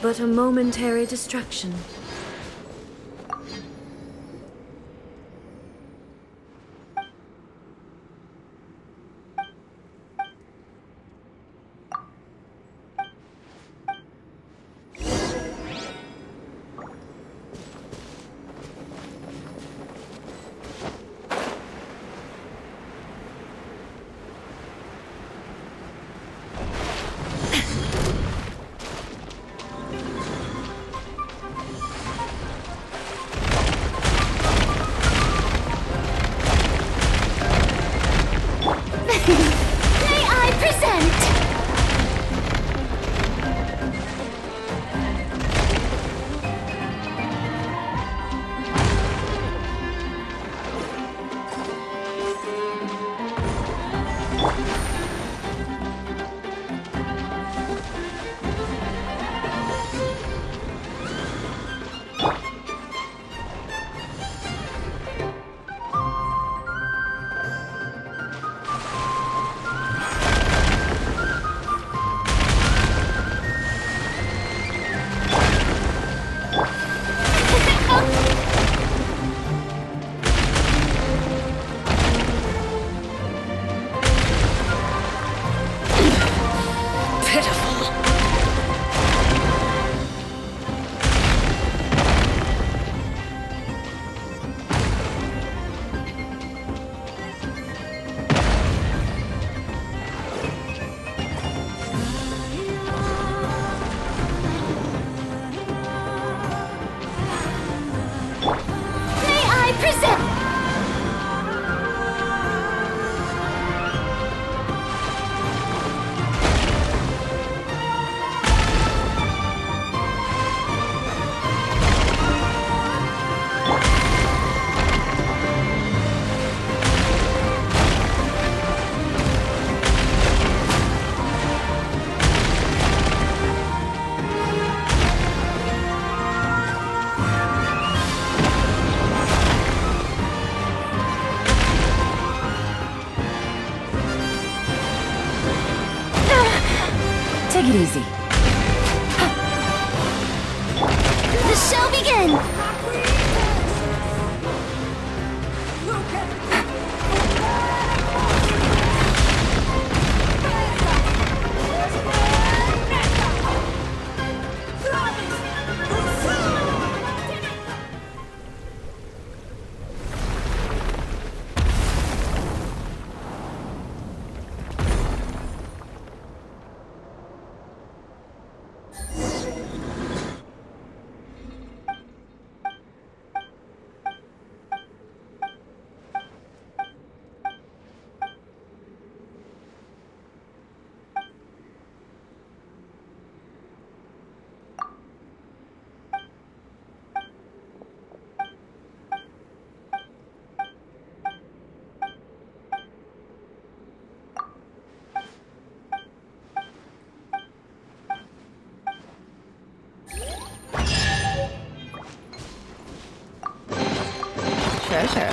[SPEAKER 13] But a momentary distraction.
[SPEAKER 9] begin!
[SPEAKER 14] Treasure.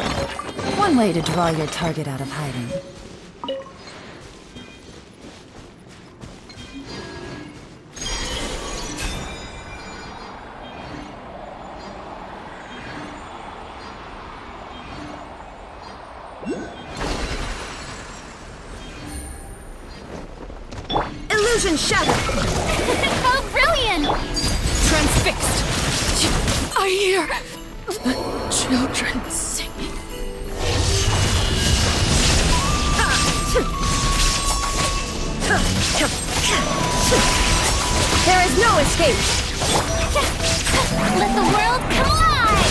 [SPEAKER 14] One way to draw your target out of hiding.
[SPEAKER 2] Illusion shattered!
[SPEAKER 9] Oh, brilliant!
[SPEAKER 10] Transfixed! I hear children singing.
[SPEAKER 2] There is no escape!
[SPEAKER 9] Let the world collide!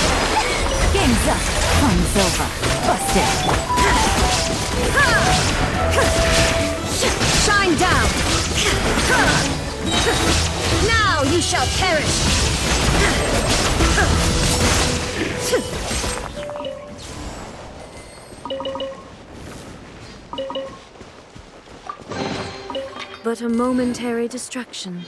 [SPEAKER 14] Game's up. Fun's over. Busted.
[SPEAKER 2] Shine down! Now you shall perish!
[SPEAKER 13] But a momentary distraction.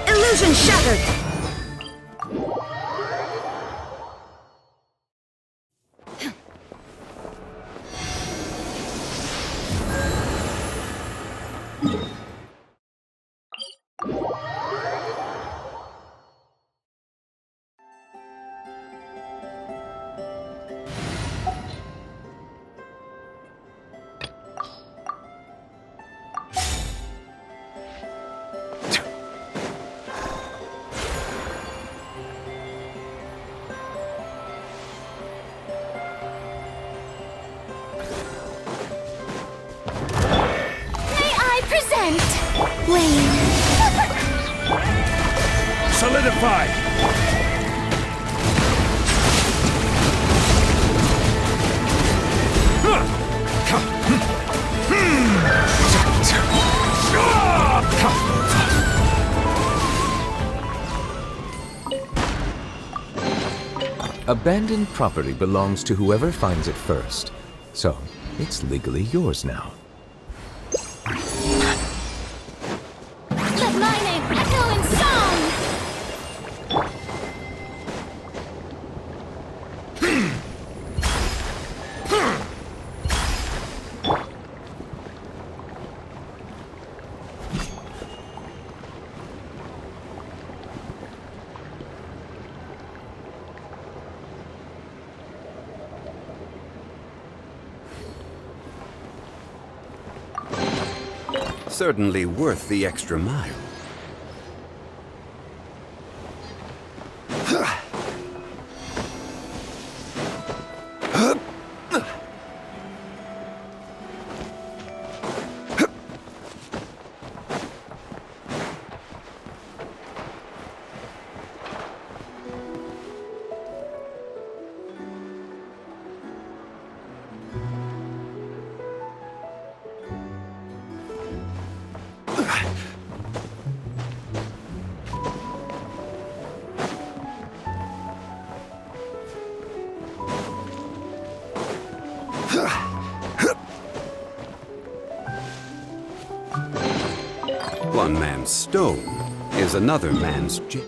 [SPEAKER 2] Illusion shattered!
[SPEAKER 1] Went. Lane.
[SPEAKER 12] Solidify!
[SPEAKER 15] Abandoned property belongs to whoever finds it first, so it's legally yours now.
[SPEAKER 1] Let my name echo in song!
[SPEAKER 16] Certainly worth the extra mile. One man's stone is another man's gem.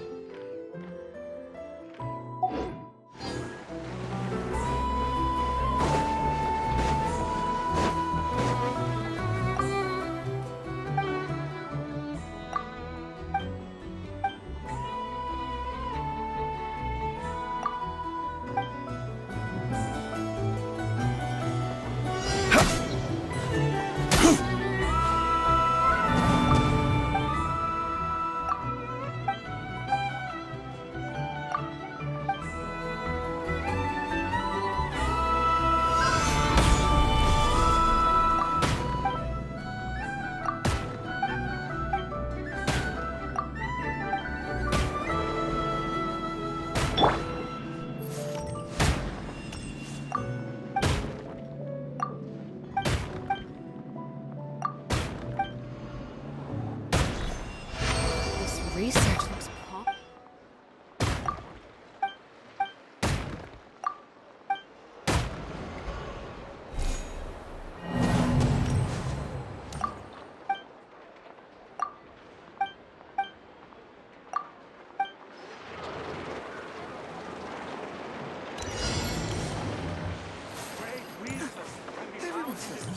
[SPEAKER 10] Research looks pop.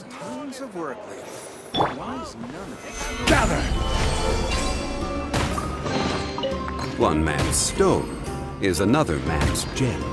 [SPEAKER 12] Tons of work lately. Why is none of it? Gather!
[SPEAKER 16] One man's stone is another man's gem.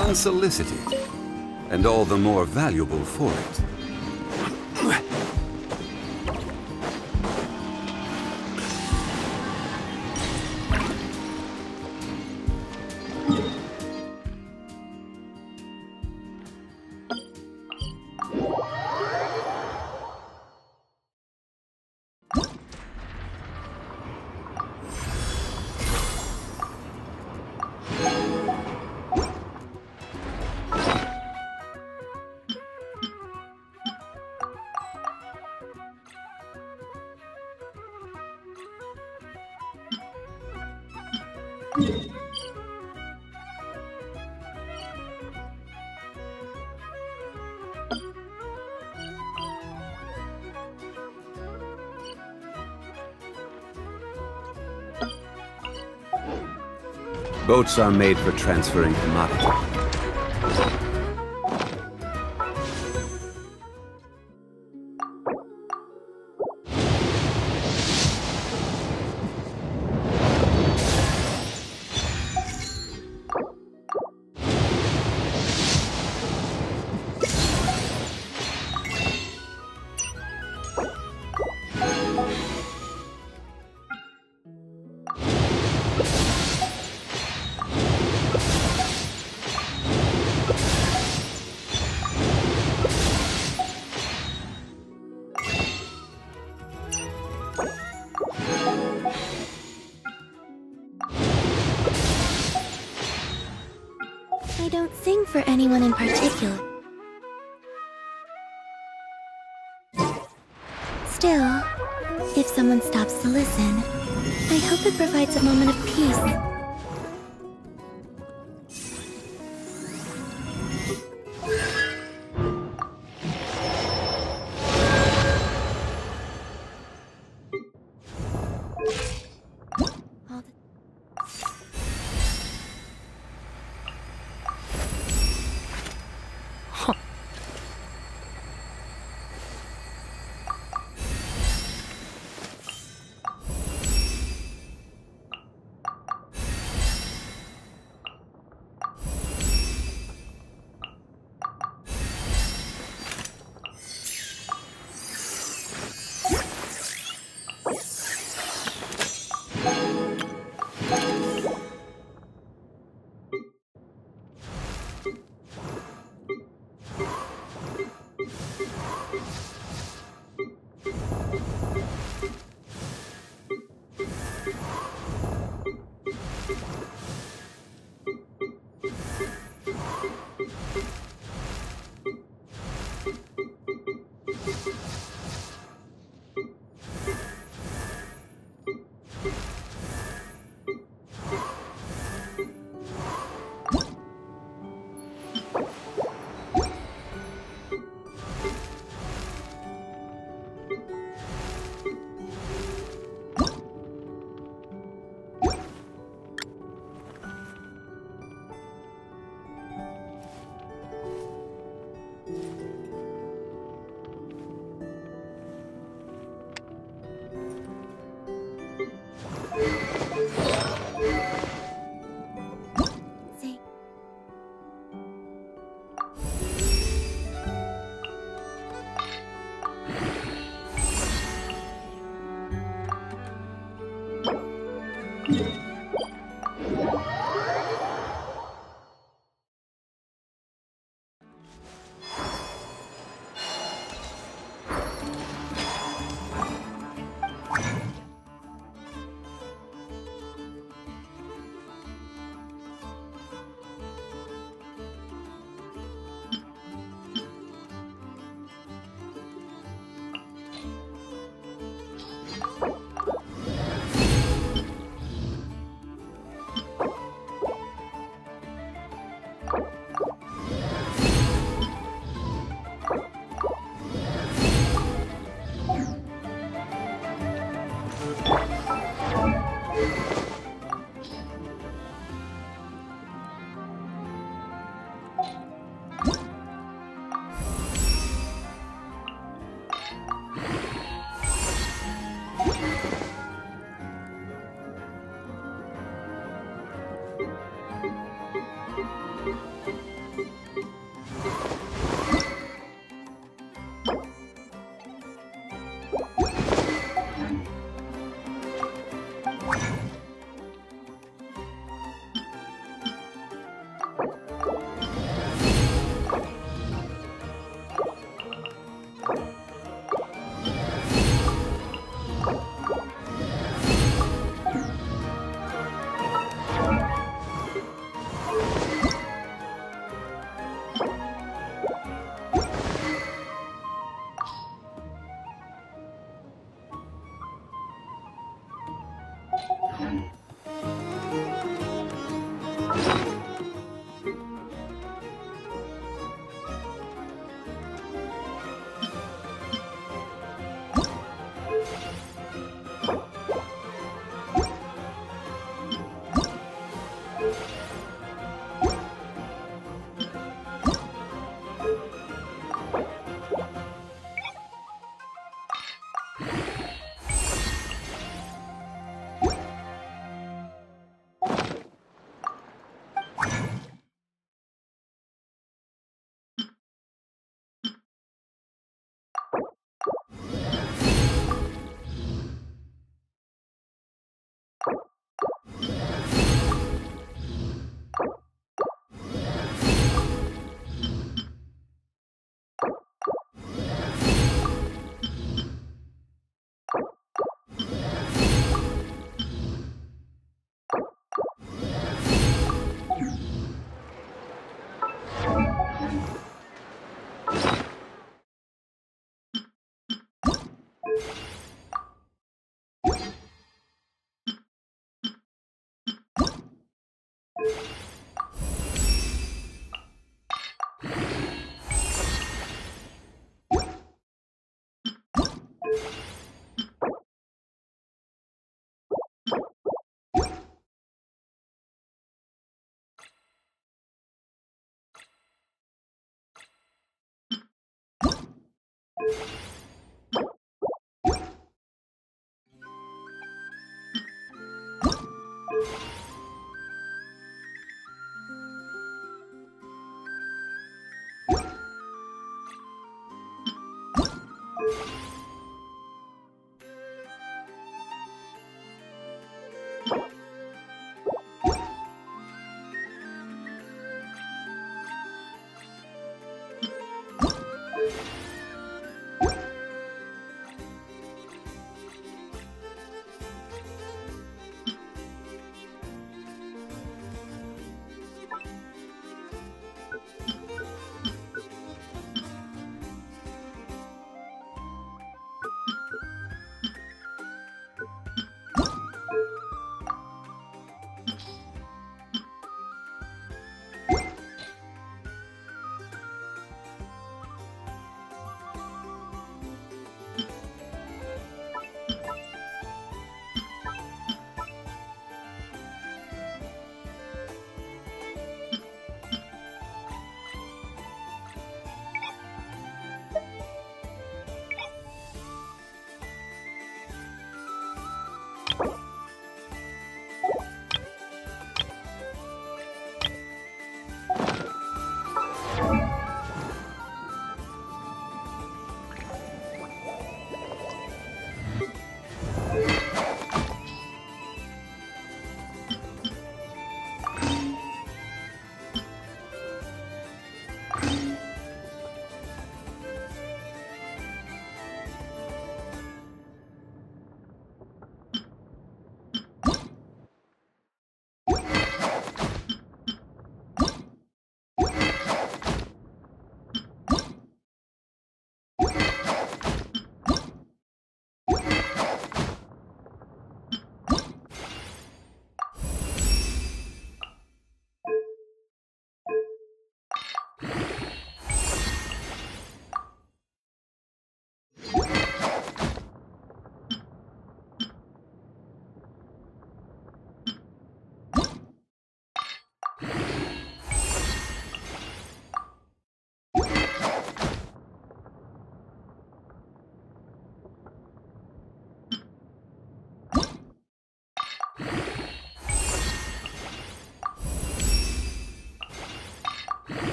[SPEAKER 16] Unsolicited, and all the more valuable for it. Boats are made for transferring commodity.
[SPEAKER 2] I don't sing for anyone in particular. Still, if someone stops to listen, I hope it provides a moment of peace.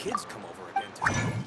[SPEAKER 12] kids come over again today.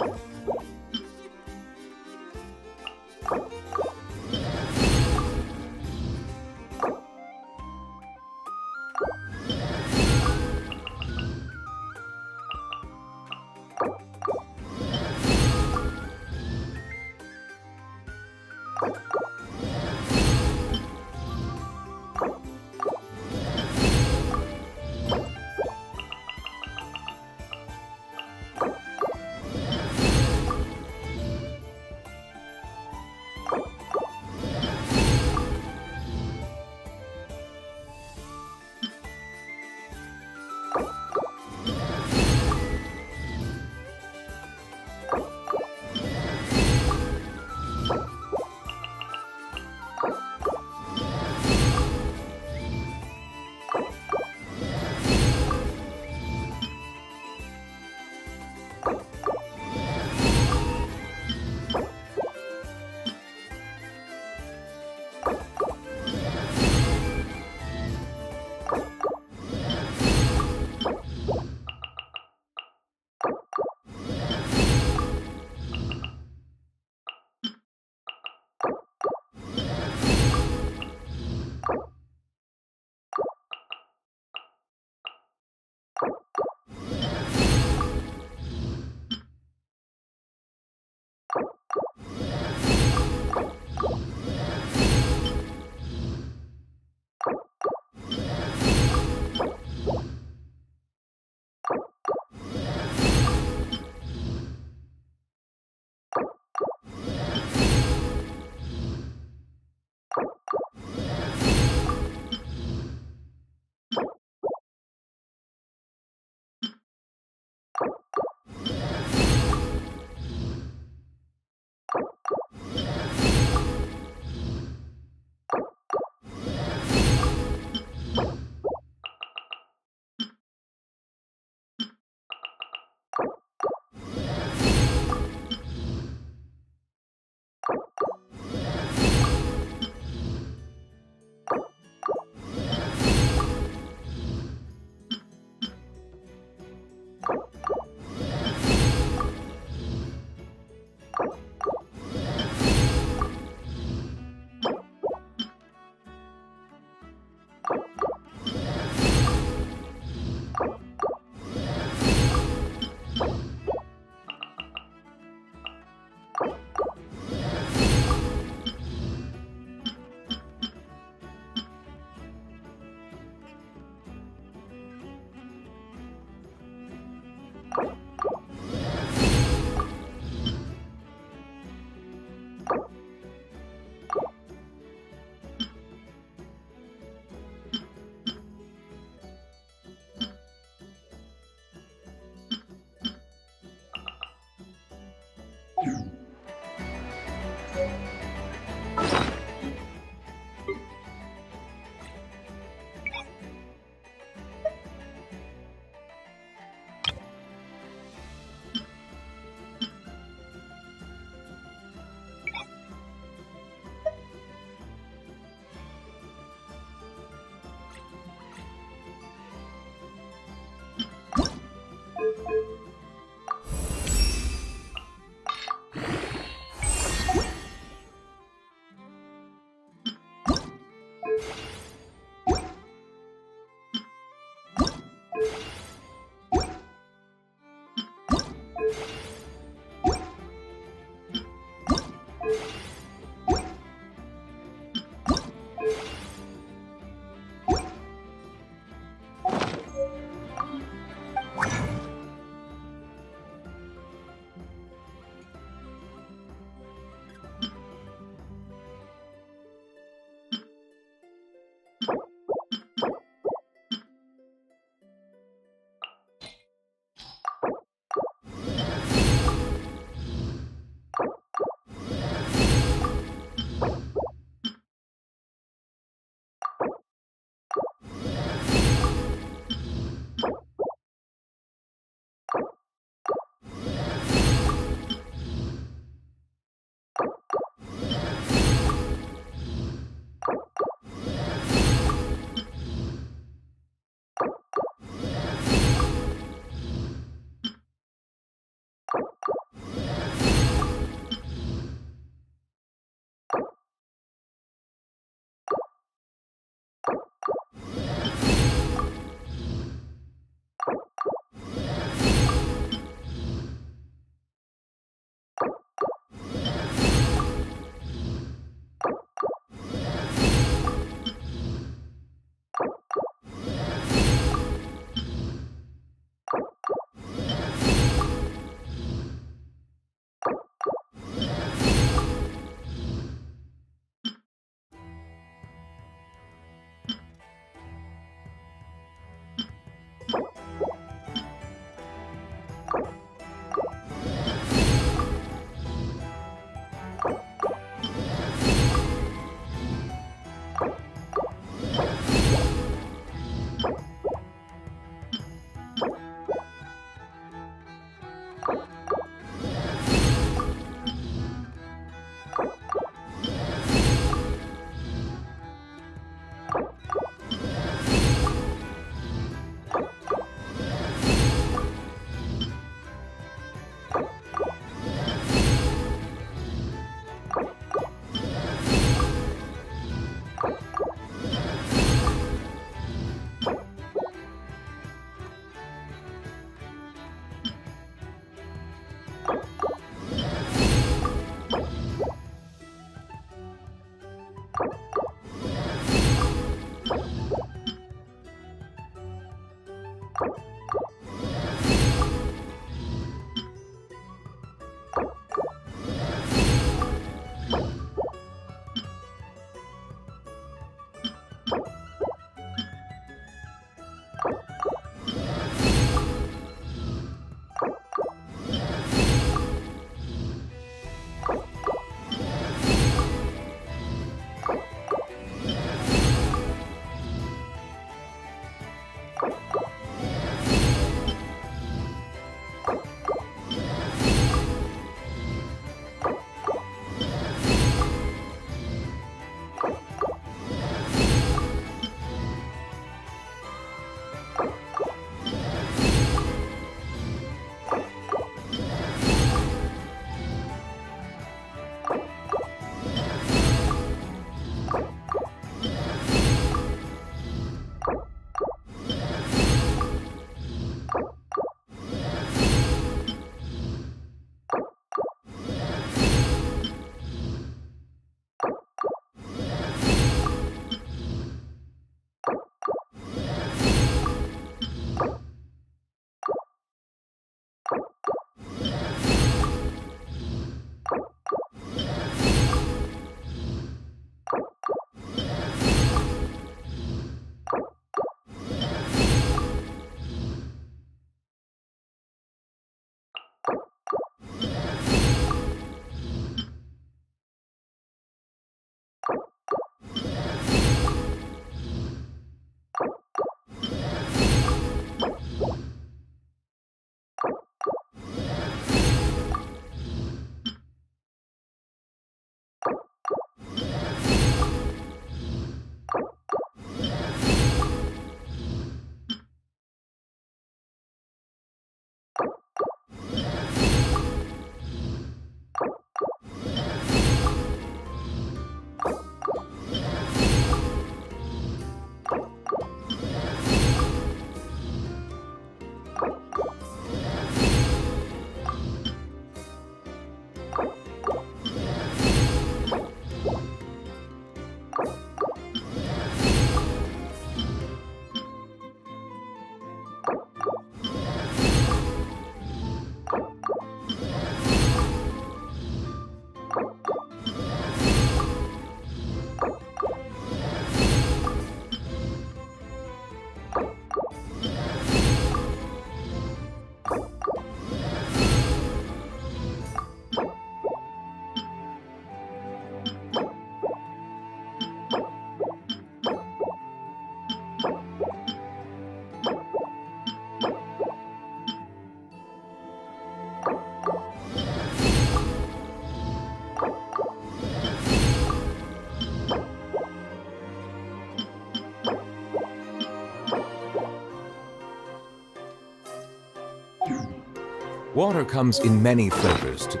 [SPEAKER 15] Water comes in many flavors to...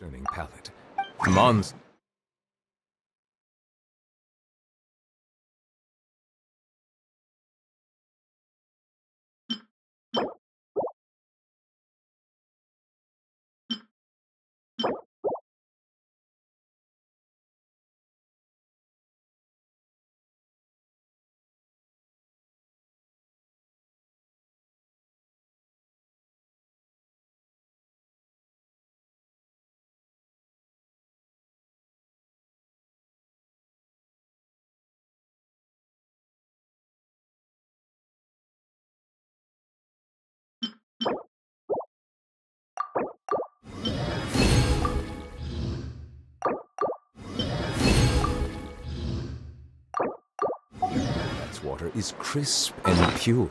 [SPEAKER 15] Turning palate. Mons... That's water is crisp and pure.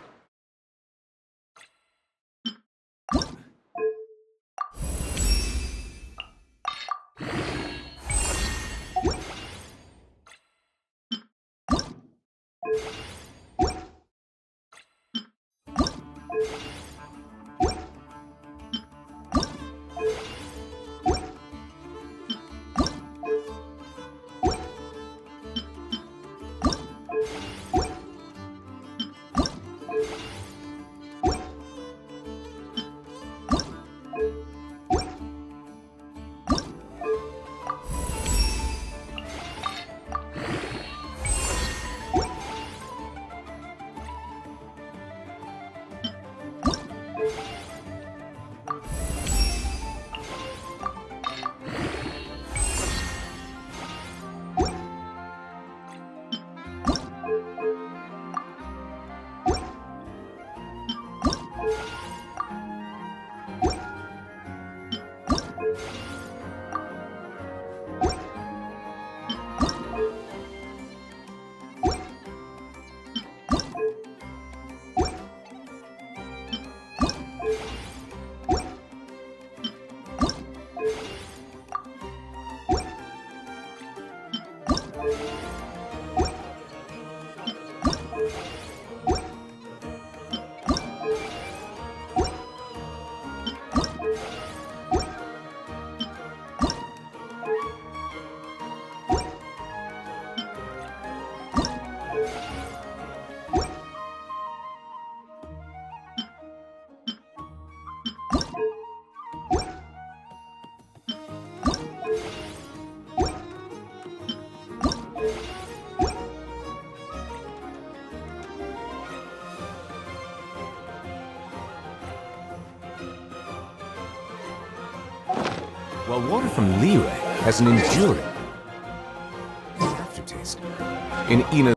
[SPEAKER 15] While water from Liyue has an enduring aftertaste. In Ina